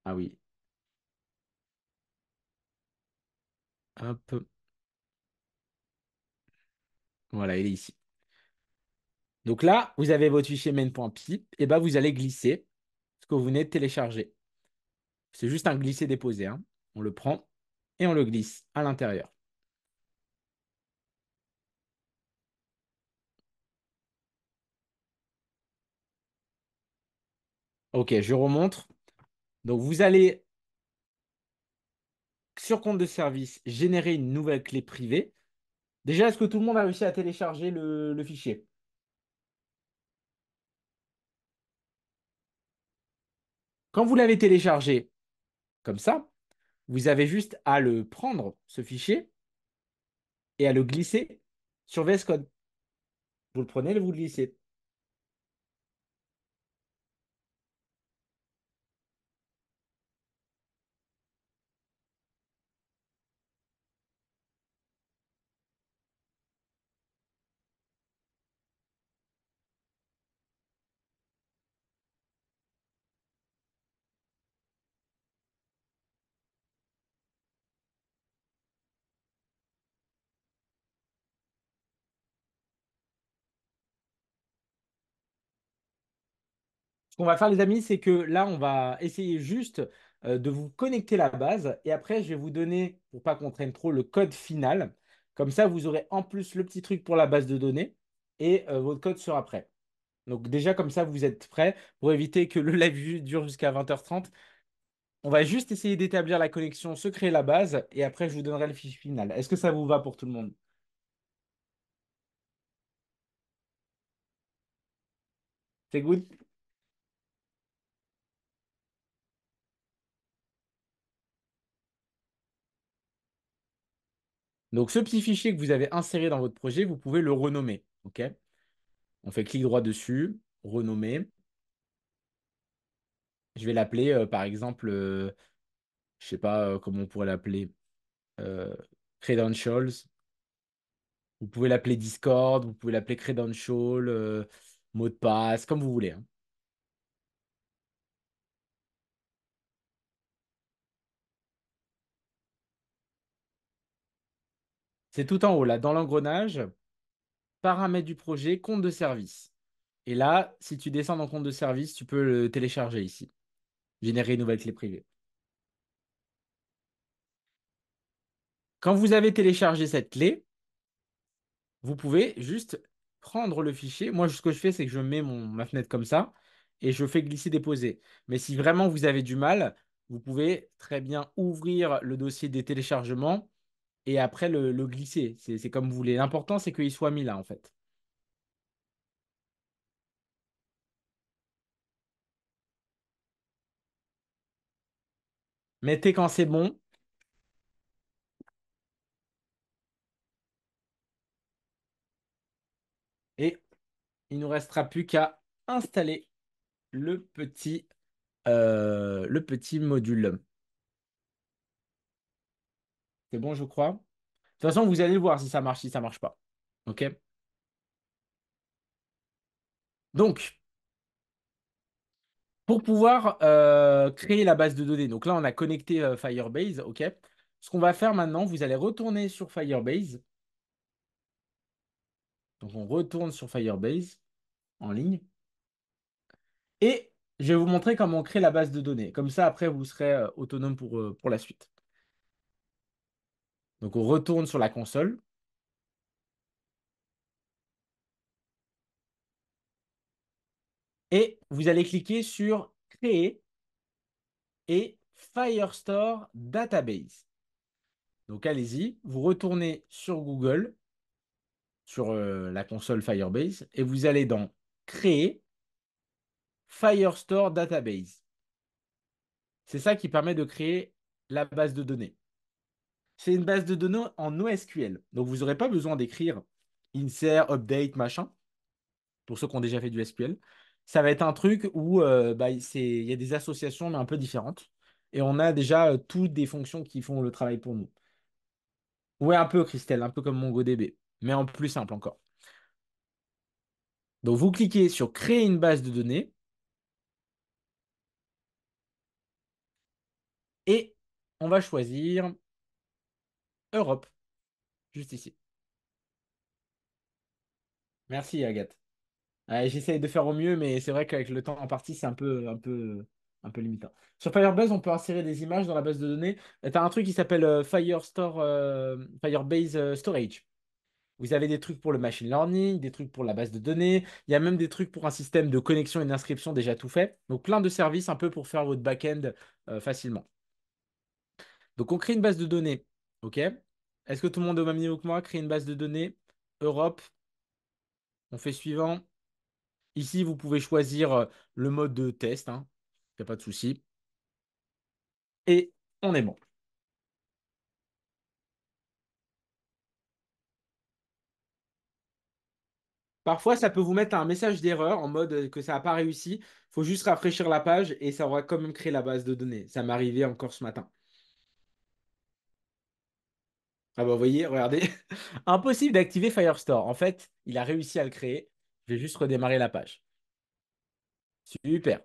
Speaker 1: Ah oui. Hop. Voilà, il est ici. Donc là, vous avez votre fichier main.py. Et ben, vous allez glisser ce que vous venez de télécharger. C'est juste un glisser-déposer, hein. On le prend et on le glisse à l'intérieur. OK, je remontre. Donc, vous allez, sur compte de service, générer une nouvelle clé privée. Déjà, est-ce que tout le monde a réussi à télécharger le fichier? Quand vous l'avez téléchargé comme ça, vous avez juste à le prendre, ce fichier, et à le glisser sur VS Code. Vous le prenez et vous le glissez. Ce qu'on va faire, les amis, c'est que là, on va essayer juste de vous connecter la base. Et après, je vais vous donner, pour pas qu'on traîne trop, le code final. Comme ça, vous aurez en plus le petit truc pour la base de données et votre code sera prêt. Donc déjà, comme ça, vous êtes prêts pour éviter que le live dure jusqu'à 20h30. On va juste essayer d'établir la connexion, se créer la base et après, je vous donnerai le fichier final. Est-ce que ça vous va pour tout le monde? C'est good? Donc, ce petit fichier que vous avez inséré dans votre projet, vous pouvez le renommer. OK? On fait clic droit dessus, renommer. Je vais l'appeler, par exemple, je sais pas comment on pourrait l'appeler, euh, Credentials. Vous pouvez l'appeler Discord, vous pouvez l'appeler Credential, mot de passe, comme vous voulez, hein. C'est tout en haut, là, dans l'engrenage, paramètres du projet, compte de service. Et là, si tu descends dans compte de service, tu peux le télécharger ici. Générer une nouvelle clé privée. Quand vous avez téléchargé cette clé, vous pouvez juste prendre le fichier. Moi, ce que je fais, c'est que je mets ma fenêtre comme ça et je fais glisser-déposer. Mais si vraiment vous avez du mal, vous pouvez très bien ouvrir le dossier des téléchargements et après le glisser. C'est comme vous voulez. L'important, c'est qu'il soit mis là, en fait. Mettez quand c'est bon et il ne nous restera plus qu'à installer le petit module. C'est bon, je crois. De toute façon, vous allez voir si ça marche pas. OK? Donc, pour pouvoir créer la base de données, donc là, on a connecté Firebase, OK? Ce qu'on va faire maintenant, vous allez retourner sur Firebase. Donc, on retourne sur Firebase en ligne. Et je vais vous montrer comment on crée la base de données. Comme ça, après, vous serez autonome pour la suite. Donc, on retourne sur la console. Et vous allez cliquer sur Créer et Firestore Database. Donc, allez-y, vous retournez sur Google, sur la console Firebase, et vous allez dans Créer Firestore Database. C'est ça qui permet de créer la base de données. C'est une base de données en NoSQL. Donc, vous n'aurez pas besoin d'écrire insert, update, machin, pour ceux qui ont déjà fait du SQL. Ça va être un truc où bah, il y a des associations, mais un peu différentes. Et on a déjà toutes des fonctions qui font le travail pour nous. Ouais, un peu, Christelle, un peu comme MongoDB, mais en plus simple encore. Donc, vous cliquez sur Créer une base de données et on va choisir Europe, juste ici. Merci, Agathe. J'essaye de faire au mieux, mais c'est vrai qu'avec le temps en partie, c'est un peu limitant. Sur Firebase, on peut insérer des images dans la base de données. Tu as un truc qui s'appelle Firebase Storage. Vous avez des trucs pour le machine learning, des trucs pour la base de données. Il y a même des trucs pour un système de connexion et d'inscription déjà tout fait. Donc plein de services un peu pour faire votre back-end facilement. Donc on crée une base de données. OK? Est-ce que tout le monde est au même niveau que moi? Créer une base de données. Europe. On fait suivant. Ici, vous pouvez choisir le mode de test, hein. Il n'y a pas de souci. Et on est bon. Parfois, ça peut vous mettre un message d'erreur en mode que ça n'a pas réussi. Il faut juste rafraîchir la page et ça aura quand même créé la base de données. Ça m'est arrivé encore ce matin. Ah bah vous voyez, regardez. Impossible d'activer Firestore. En fait, il a réussi à le créer. Je vais juste redémarrer la page. Super.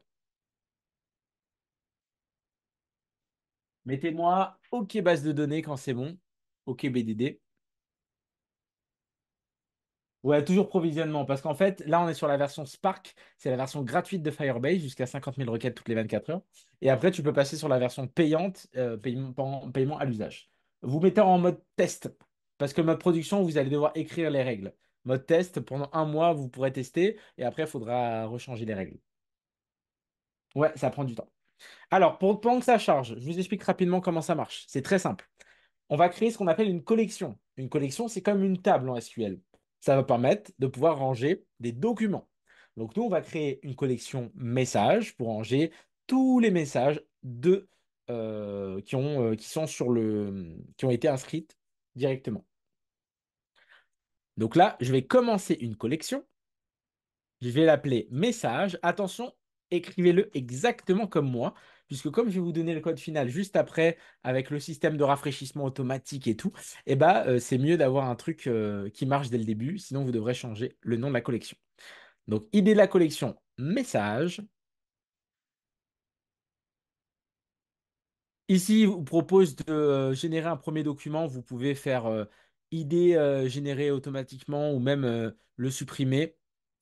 Speaker 1: Mettez-moi OK base de données quand c'est bon. OK BDD. Ouais, toujours provisionnement. Parce qu'en fait, là, on est sur la version Spark. C'est la version gratuite de Firebase, jusqu'à 50 000 requêtes toutes les 24 heures. Et après, tu peux passer sur la version payante, paiement à l'usage. Vous mettez en mode test. Parce que mode production, vous allez devoir écrire les règles. Mode test, pendant un mois, vous pourrez tester. Et après, il faudra rechanger les règles. Ouais, ça prend du temps. Alors, pendant que ça charge, je vous explique rapidement comment ça marche. C'est très simple. On va créer ce qu'on appelle une collection. Une collection, c'est comme une table en SQL. Ça va permettre de pouvoir ranger des documents. Donc nous, on va créer une collection messages pour ranger tous les messages qui sont qui ont été inscrits directement. Donc là, je vais commencer une collection. Je vais l'appeler message. Attention, écrivez-le exactement comme moi, puisque comme je vais vous donner le code final juste après, avec le système de rafraîchissement automatique et tout, c'est mieux d'avoir un truc qui marche dès le début, sinon vous devrez changer le nom de la collection. Donc, idée de la collection, message. Ici, il vous propose de générer un premier document. Vous pouvez faire idée générée automatiquement ou même le supprimer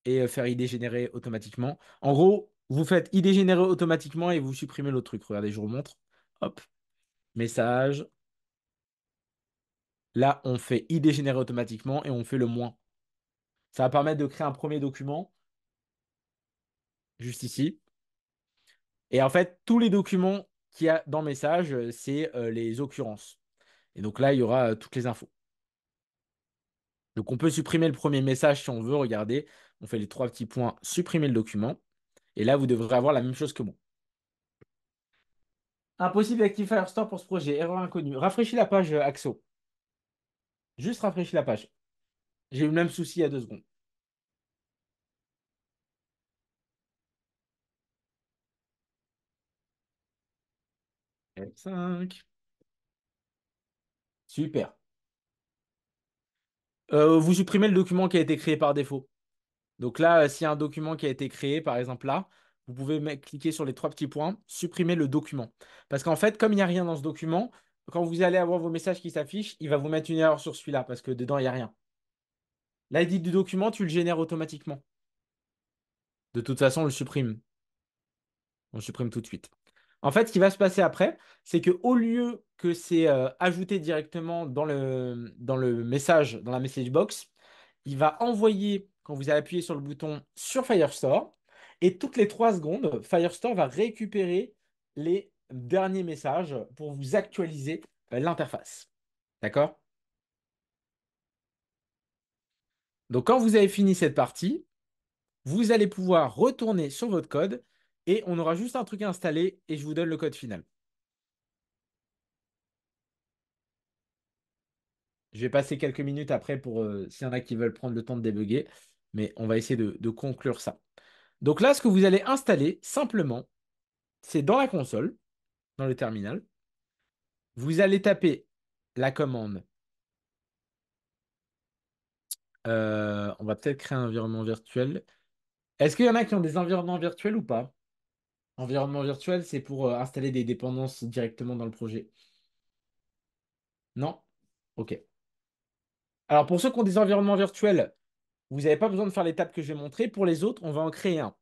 Speaker 1: et faire idée générée automatiquement. En gros, vous faites idée générée automatiquement et vous supprimez l'autre truc. Regardez, je vous montre. Hop, message. Là, on fait idée générée automatiquement et on fait le moins. Ça va permettre de créer un premier document juste ici. Et en fait, tous les documents qu'il y a dans message, c'est les occurrences. Et donc là, il y aura toutes les infos. Donc on peut supprimer le premier message si on veut. Regardez, on fait les trois petits points, supprimer le document. Et là, vous devrez avoir la même chose que moi. Impossible d'activer Firestore pour ce projet. Erreur inconnue. Rafraîchis la page, Axo. Juste rafraîchis la page. J'ai eu le même souci il y a 2 secondes. F5. Super. Vous supprimez le document qui a été créé par défaut. Donc là, s'il y a un document qui a été créé, par exemple là, vous pouvez cliquer sur les trois petits points, supprimer le document. Parce qu'en fait, comme il n'y a rien dans ce document, quand vous allez avoir vos messages qui s'affichent, il va vous mettre une erreur sur celui-là parce que dedans, il n'y a rien. L'ID du document, tu le génères automatiquement. De toute façon, on le supprime. On le supprime tout de suite. En fait, ce qui va se passer après, c'est que au lieu que c'est ajouté directement dans le message, dans la message box, il va envoyer, quand vous allez appuyer sur le bouton sur Firestore, et toutes les 3 secondes, Firestore va récupérer les derniers messages pour vous actualiser l'interface. D'accord? Donc, quand vous avez fini cette partie, vous allez pouvoir retourner sur votre code et on aura juste un truc à installer et je vous donne le code final. Je vais passer quelques minutes après pour s'il y en a qui veulent prendre le temps de débugger, mais on va essayer de conclure ça. Donc là, ce que vous allez installer simplement, c'est dans la console, dans le terminal, vous allez taper la commande. On va peut-être créer un environnement virtuel. Est-ce qu'il y en a qui ont des environnements virtuels ou pas? Environnement virtuel, c'est pour installer des dépendances directement dans le projet. Non? Ok. Alors pour ceux qui ont des environnements virtuels, vous n'avez pas besoin de faire l'étape que je vais montrer. Pour les autres, on va en créer un.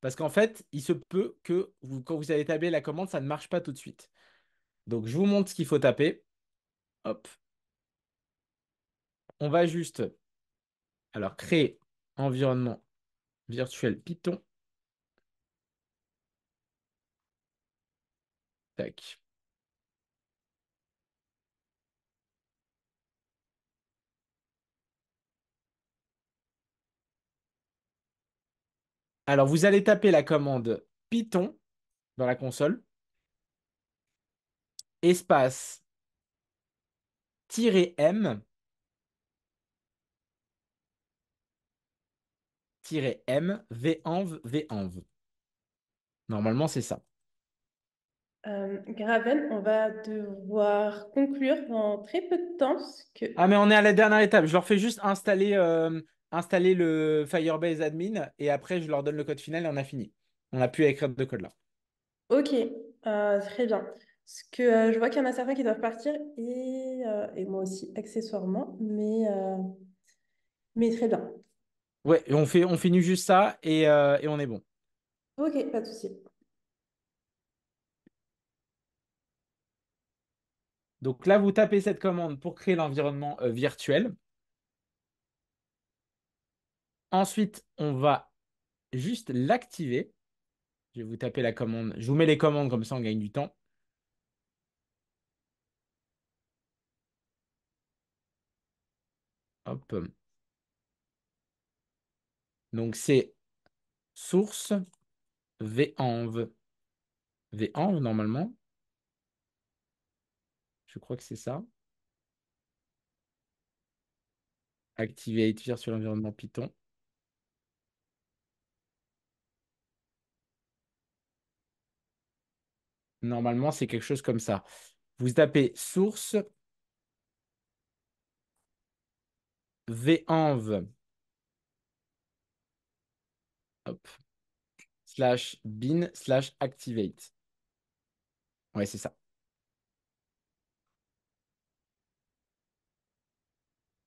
Speaker 1: Parce qu'en fait, il se peut que quand vous allez taper la commande, ça ne marche pas tout de suite. Donc je vous montre ce qu'il faut taper. Hop. On va juste alors créer environnement virtuel Python. Tac. Alors vous allez taper la commande Python dans la console, espace -m -m venv venv. Normalement, c'est ça.
Speaker 2: Graven, on va devoir conclure dans très peu de temps, parce que...
Speaker 1: Ah, mais on est à la dernière étape. Je leur fais juste installer le Firebase admin et après, je leur donne le code final et on a fini. On n'a plus à écrire de code là.
Speaker 2: Ok, très bien. Parce que je vois qu'il y en a certains qui doivent partir, et moi aussi, accessoirement, mais très bien.
Speaker 1: Ouais, et on finit juste ça et on est bon.
Speaker 2: Ok, pas de souci.
Speaker 1: Donc là, vous tapez cette commande pour créer l'environnement virtuel. Ensuite, on va juste l'activer. Je vais vous taper la commande. Je vous mets les commandes comme ça, on gagne du temps. Hop. Donc c'est source venv. Venv normalement. Je crois que c'est ça. Activate sur l'environnement Python. Normalement, c'est quelque chose comme ça. Vous tapez source venv hop, /bin/activate. Ouais, c'est ça.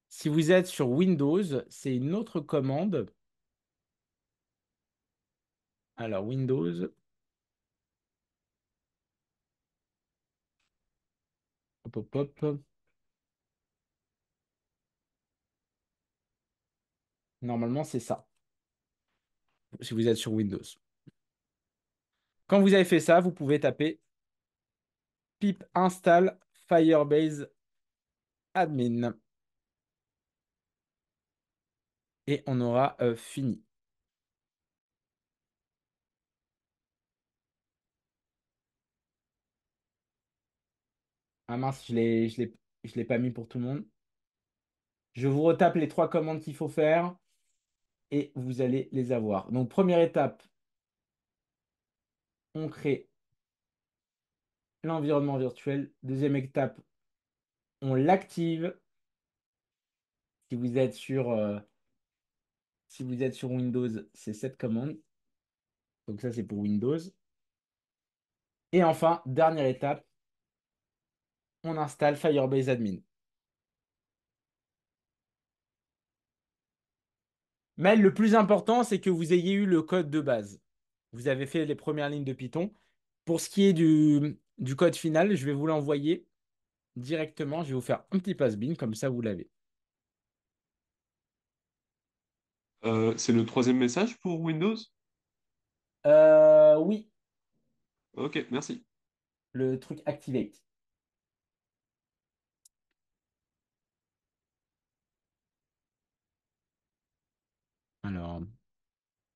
Speaker 1: Si vous êtes sur Windows, c'est une autre commande. Alors, Windows, hop, hop, hop. Normalement, c'est ça, si vous êtes sur Windows. Quand vous avez fait ça, vous pouvez taper pip install Firebase admin. Et on aura fini. Ah mince, je l'ai pas mis pour tout le monde. Je vous retape les 3 commandes qu'il faut faire et vous allez les avoir. Donc, première étape, on crée l'environnement virtuel. Deuxième étape, on l'active. Si vous êtes sur Windows, c'est cette commande. Donc ça, c'est pour Windows. Et enfin, dernière étape, on installe Firebase Admin. Mais le plus important, c'est que vous ayez eu le code de base. Vous avez fait les premières lignes de Python. Pour ce qui est du code final, je vais vous l'envoyer directement. Je vais vous faire un petit pass-bin, comme ça vous l'avez.
Speaker 5: C'est le troisième message pour Windows?
Speaker 1: Oui,
Speaker 5: Ok, merci.
Speaker 1: le truc Activate. Alors,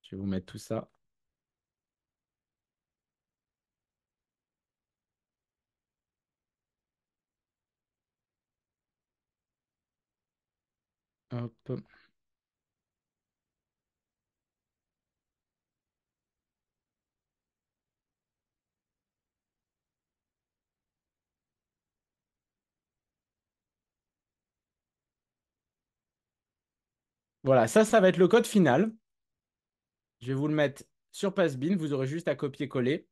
Speaker 1: je vais vous mettre tout ça. Hop. Voilà, ça va être le code final. Je vais vous le mettre sur Passbin. Vous aurez juste à copier-coller.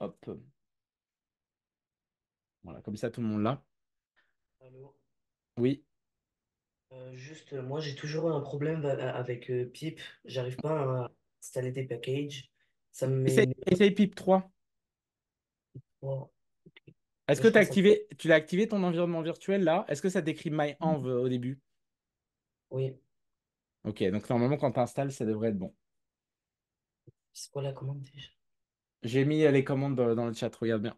Speaker 1: Hop. Voilà, comme ça, tout le monde l'a.
Speaker 3: Allô?
Speaker 1: Oui.
Speaker 3: Juste, moi j'ai toujours un problème avec Pip. J'arrive pas à installer des packages. Ça me
Speaker 1: Essaye,
Speaker 3: met.
Speaker 1: essaye PIP 3.
Speaker 3: Oh,
Speaker 1: Est-ce
Speaker 3: là,
Speaker 1: que
Speaker 3: je pense à...
Speaker 1: tu l'as activé ton environnement virtuel là? Est-ce que ça décrit MyEnv au début?
Speaker 3: Oui,
Speaker 1: Ok, donc normalement, quand tu installes, ça devrait être bon.
Speaker 3: c'est quoi la commande déjà?
Speaker 1: J'ai mis les commandes dans le chat, regarde bien.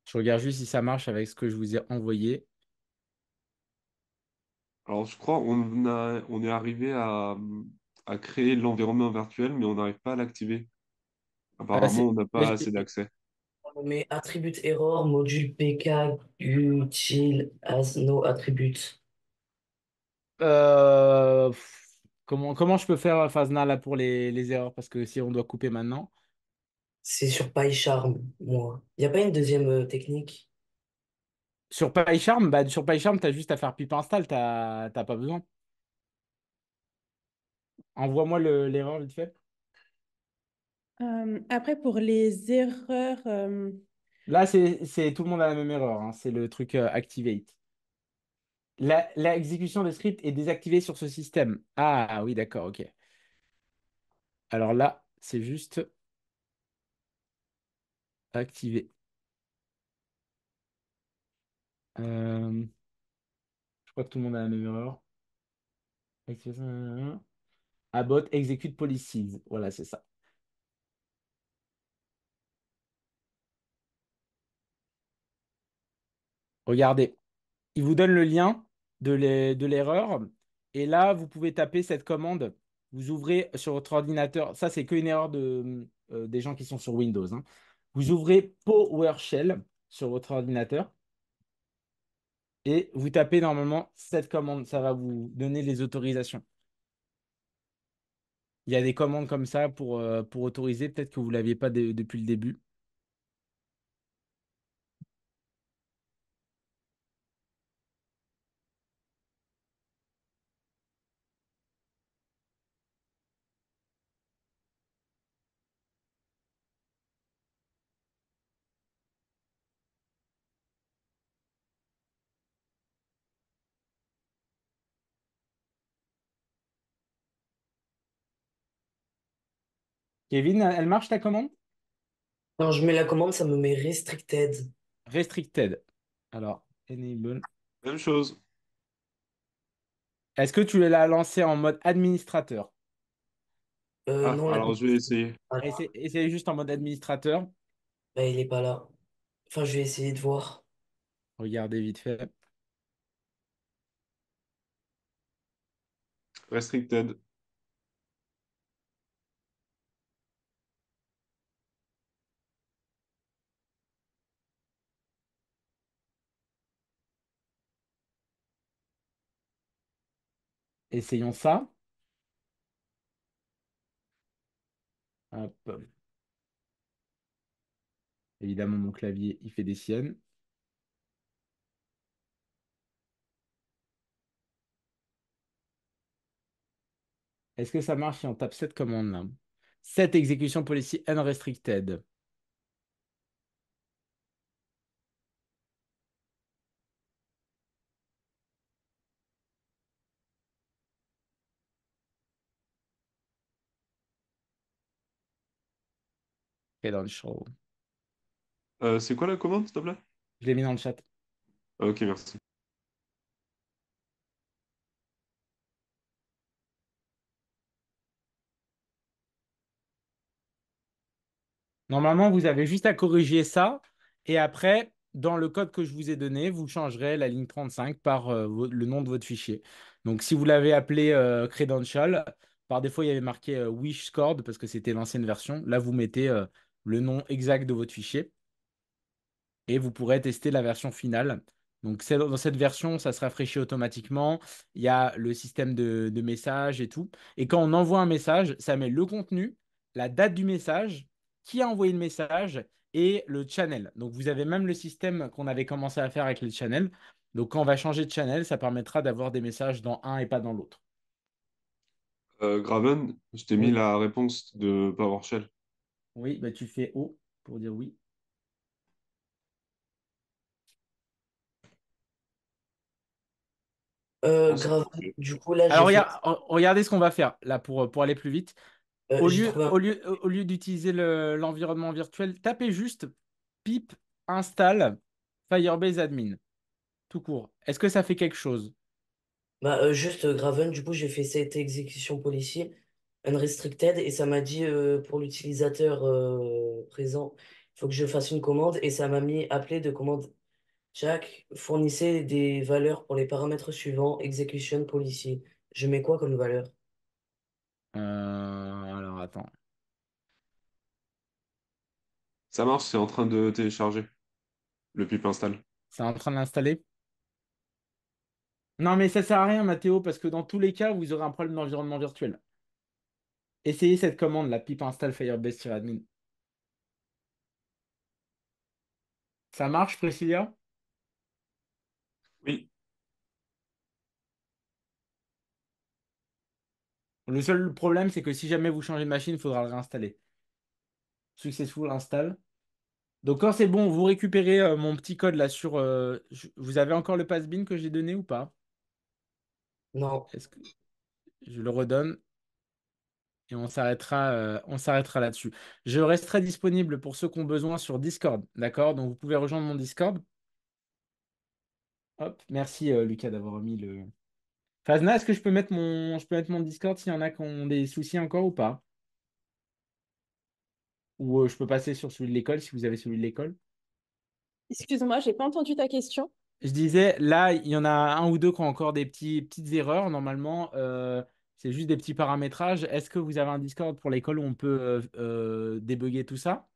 Speaker 1: Je regarde juste si ça marche avec ce que je vous ai envoyé.
Speaker 5: Alors, je crois on est arrivé à créer l'environnement virtuel, mais on n'arrive pas à l'activer. Apparemment, on n'a pas assez d'accès.
Speaker 3: Mais attribute error, module pk, util as no attribute.
Speaker 1: Comment je peux faire Fazna là pour les erreurs? Parce que si on doit couper maintenant.
Speaker 3: C'est sur PyCharm, moi. Il n'y a pas une deuxième technique?
Speaker 1: Sur PyCharm, bah, sur PyCharm, tu as juste à faire pip install, t'as pas besoin. Envoie-moi l'erreur vite fait.
Speaker 2: Après, pour les erreurs,
Speaker 1: Là, c'est tout le monde a la même erreur, hein. C'est le truc activate. L'exécution de script est désactivée sur ce système. Ah oui, d'accord, ok. Alors là, c'est juste activer. Euh, je crois que tout le monde a la même erreur. Abbot execute policies. Voilà, c'est ça. Regardez, il vous donne le lien de l'erreur. Et là, vous pouvez taper cette commande. vous ouvrez sur votre ordinateur, ça c'est qu'une erreur des gens qui sont sur Windows, hein. Vous ouvrez PowerShell sur votre ordinateur et vous tapez normalement cette commande, ça va vous donner les autorisations. Il y a des commandes comme ça pour autoriser, peut-être que vous ne l'aviez pas depuis le début. Kevin, elle marche ta commande?
Speaker 3: Quand je mets la commande, ça me met restricted.
Speaker 1: Restricted. Alors, enable.
Speaker 5: Même chose.
Speaker 1: Est-ce que tu l'as lancé en mode administrateur?
Speaker 5: Ah,
Speaker 3: Non, là,
Speaker 5: alors je vais essayer.
Speaker 1: Essayez juste en mode administrateur.
Speaker 3: bah, il est pas là. Enfin, je vais essayer de voir.
Speaker 1: Regardez vite fait.
Speaker 5: Restricted.
Speaker 1: Essayons ça. Hop. Évidemment, mon clavier, il fait des siennes. Est-ce que ça marche si on tape cette commande-là? Set execution policy unrestricted. Credential.
Speaker 5: C'est quoi la commande, s'il te plaît?
Speaker 1: Je l'ai mis dans le chat.
Speaker 5: Ok, merci.
Speaker 1: Normalement, vous avez juste à corriger ça. Et après, dans le code que je vous ai donné, vous changerez la ligne 35 par le nom de votre fichier. Donc, si vous l'avez appelé credential, par défaut, il y avait marqué wish scored parce que c'était l'ancienne version. Là, vous mettez le nom exact de votre fichier et vous pourrez tester la version finale. Donc, dans cette version, ça se rafraîchit automatiquement. Il y a le système de messages et tout. Et quand on envoie un message, ça met le contenu, la date du message, qui a envoyé le message et le channel. Donc, vous avez même le système qu'on avait commencé à faire avec les channels. Donc, quand on va changer de channel, ça permettra d'avoir des messages dans un et pas dans l'autre.
Speaker 5: Graven, je t'ai mis
Speaker 1: Oui,
Speaker 5: la réponse de PowerShell.
Speaker 1: oui, bah, tu fais O pour dire oui.
Speaker 5: Pense-
Speaker 3: Grave. Du coup, là,
Speaker 1: Alors,
Speaker 3: j'ai fait.
Speaker 1: regardez ce qu'on va faire là pour aller plus vite. Au
Speaker 3: J'ai
Speaker 1: lieu,
Speaker 3: trouvé un.
Speaker 1: au lieu d'utiliser l'environnement virtuel, tapez juste pip install Firebase admin, tout court. Est-ce que ça fait quelque chose?
Speaker 3: Bah, juste Graven, du coup, j'ai fait cette exécution policy unrestricted et ça m'a dit pour l'utilisateur présent, il faut que je fasse une commande et ça m'a mis appelé de commande Jack, fournissez des valeurs pour les paramètres suivants, execution policy. Je mets quoi comme valeur?
Speaker 1: Alors attends.
Speaker 5: Ça marche, c'est en train de télécharger le pip install.
Speaker 1: C'est en train de l'installer? Non, mais ça sert à rien, Mathéo, parce que dans tous les cas, vous aurez un problème d'environnement virtuel. Essayez cette commande, la pip install Firebase-admin. Ça marche, Priscilla?
Speaker 5: Oui,
Speaker 1: Le seul problème, c'est que si jamais vous changez de machine, il faudra le réinstaller. Successful install. Donc quand c'est bon, vous récupérez mon petit code là sur... vous avez encore le pass-bin que j'ai donné ou pas?
Speaker 3: Non.
Speaker 1: Est-ce que je le redonne et on s'arrêtera là-dessus. Je resterai disponible pour ceux qui ont besoin sur Discord, d'accord? Donc vous pouvez rejoindre mon Discord. Hop, merci Lucas d'avoir mis le... Fazna, est-ce que je peux mettre mon Discord s'il y en a qui ont des soucis encore ou pas? Ou je peux passer sur celui de l'école si vous avez celui de l'école?
Speaker 2: Excuse-moi, j'ai pas entendu ta question.
Speaker 1: Je disais, là, il y en a un ou deux qui ont encore des petites erreurs. Normalement, C'est juste des petits paramétrages. Est-ce que vous avez un Discord pour l'école où on peut débugger tout ça?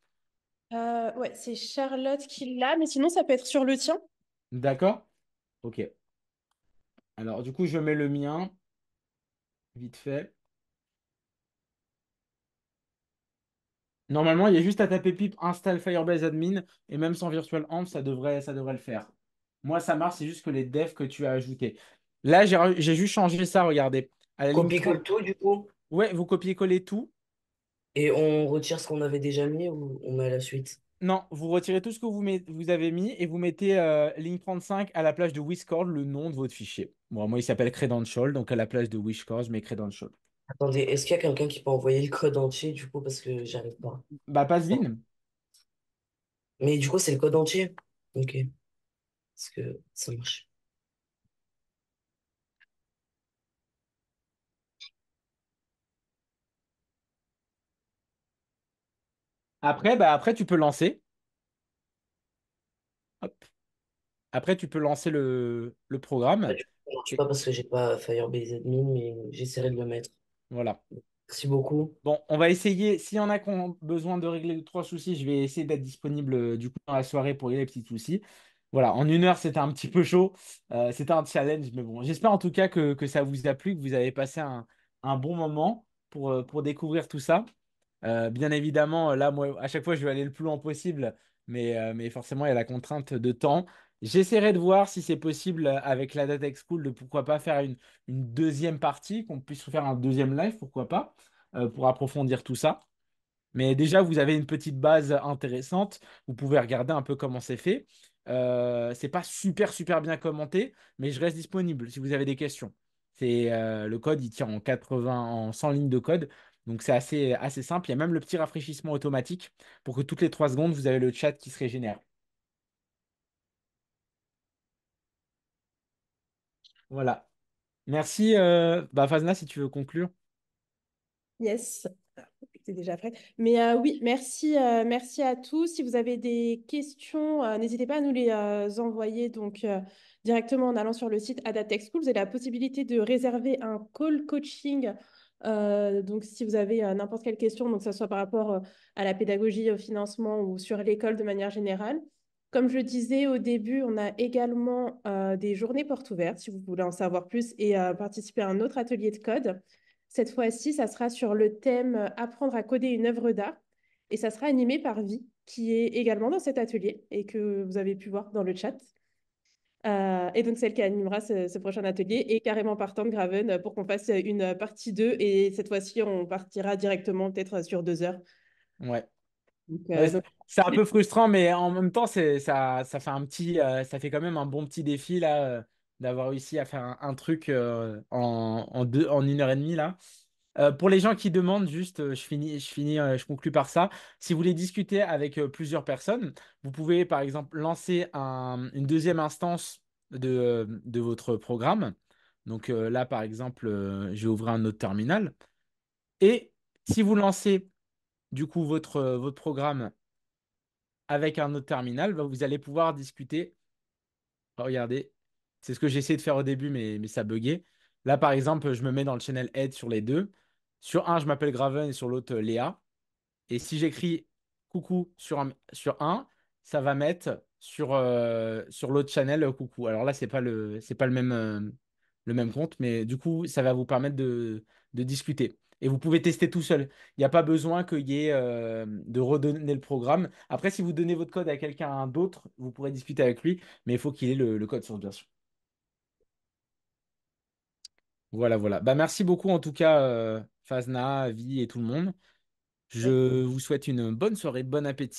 Speaker 2: Ouais, c'est Charlotte qui l'a, mais sinon ça peut être sur le tien.
Speaker 1: D'accord? Ok. Alors, du coup, je mets le mien, vite fait. Normalement, il y a juste à taper pip install Firebase admin et même sans virtual amp, ça devrait le faire. Moi, ça marche, c'est juste que les devs que tu as ajoutés. Là, j'ai juste changé ça, regardez. À la ligne
Speaker 3: Copier-colle
Speaker 1: 30.
Speaker 3: tout, du coup,
Speaker 1: Ouais, vous copiez-coller tout.
Speaker 3: et on retire ce qu'on avait déjà mis ou on met à la suite.
Speaker 1: Non, vous retirez tout ce que vous avez mis et vous mettez ligne 35 à la place de Whiscord, le nom de votre fichier. Bon, moi, il s'appelle Credential, donc à la place de Whiscord, je mets Credential.
Speaker 3: Attendez, est-ce qu'il y a quelqu'un qui peut envoyer le code entier, du coup, parce que j'arrive pas.
Speaker 1: Bah, Passvin.
Speaker 3: Mais du coup, c'est le code entier. Ok, parce que ça marche.
Speaker 1: Après, tu peux lancer. Hop. Après, tu peux lancer le
Speaker 3: Ah,
Speaker 1: programme.
Speaker 3: du coup, ça marche
Speaker 1: Et
Speaker 3: pas parce que j'ai pas Firebase admin, mais j'essaierai de le mettre.
Speaker 1: voilà.
Speaker 3: Merci beaucoup.
Speaker 1: Bon, on va essayer. S'il y en a qui ont besoin de régler deux, trois soucis, je vais essayer d'être disponible du coup dans la soirée pour régler les petits soucis. Voilà, en 1 heure, c'était un petit peu chaud. C'était un challenge, mais bon, j'espère en tout cas que ça vous a plu, que vous avez passé un bon moment pour découvrir tout ça. Bien évidemment, là, moi, à chaque fois, je vais aller le plus loin possible, mais forcément, il y a la contrainte de temps. J'essaierai de voir si c'est possible avec la Data School de pourquoi pas faire une deuxième partie, qu'on puisse faire un deuxième live, pourquoi pas, pour approfondir tout ça. Mais déjà, vous avez une petite base intéressante. Vous pouvez regarder un peu comment c'est fait. C'est pas super, super bien commenté, mais je reste disponible si vous avez des questions. Le code, il tient en 80, en 100 lignes de code. Donc, c'est assez simple. Il y a même le petit rafraîchissement automatique pour que toutes les 3 secondes, vous avez le chat qui se régénère. Voilà. Merci, Fazna, si tu veux conclure.
Speaker 2: Yes. C'est déjà prêt. Mais oui, merci à tous. Si vous avez des questions, n'hésitez pas à nous les envoyer donc directement en allant sur le site Adatech School. Vous avez la possibilité de réserver un call coaching. Donc, si vous avez n'importe quelle question, donc que ce soit par rapport à la pédagogie, au financement ou sur l'école de manière générale. Comme je disais au début, on a également des journées portes ouvertes si vous voulez en savoir plus et participer à un autre atelier de code. Cette fois-ci, ça sera sur le thème Apprendre à coder une œuvre d'art et ça sera animé par Vi, qui est également dans cet atelier et que vous avez pu voir dans le chat. Et donc, celle qui animera ce prochain atelier est carrément partante, Graven, pour qu'on fasse une partie 2. Et cette fois-ci, on partira directement peut-être sur 2 heures.
Speaker 1: Ouais.
Speaker 2: Donc,
Speaker 1: Ouais,
Speaker 2: euh,
Speaker 1: c'est
Speaker 2: donc,
Speaker 1: c'est un peu frustrant, mais en même temps, ça fait ça fait quand même un bon petit défi là, d'avoir réussi à faire un truc en 1 heure et demie là. Pour les gens qui demandent, juste, je conclus par ça. Si vous voulez discuter avec plusieurs personnes, vous pouvez par exemple lancer une deuxième instance de votre programme. Donc là, par exemple, je vais ouvrir un autre terminal. Et si vous lancez du coup votre programme avec un autre terminal, bah, vous allez pouvoir discuter. Regardez, c'est ce que j'ai essayé de faire au début, mais ça buguait. Là, par exemple, je me mets dans le channel Aide sur les deux. Sur un, je m'appelle Graven et sur l'autre, Léa. Et si j'écris coucou sur un, ça va mettre sur l'autre channel coucou. Alors là, c'est pas le même compte, mais du coup, ça va vous permettre de discuter. Et vous pouvez tester tout seul. Il n'y a pas besoin qu'il y ait de redonner le programme. Après, si vous donnez votre code à quelqu'un d'autre, vous pourrez discuter avec lui, mais il faut qu'il ait le code source, bien sûr. Voilà, voilà. Bah, merci beaucoup en tout cas, Fazna, Vi et tout le monde. Je vous souhaite une bonne soirée, bon appétit.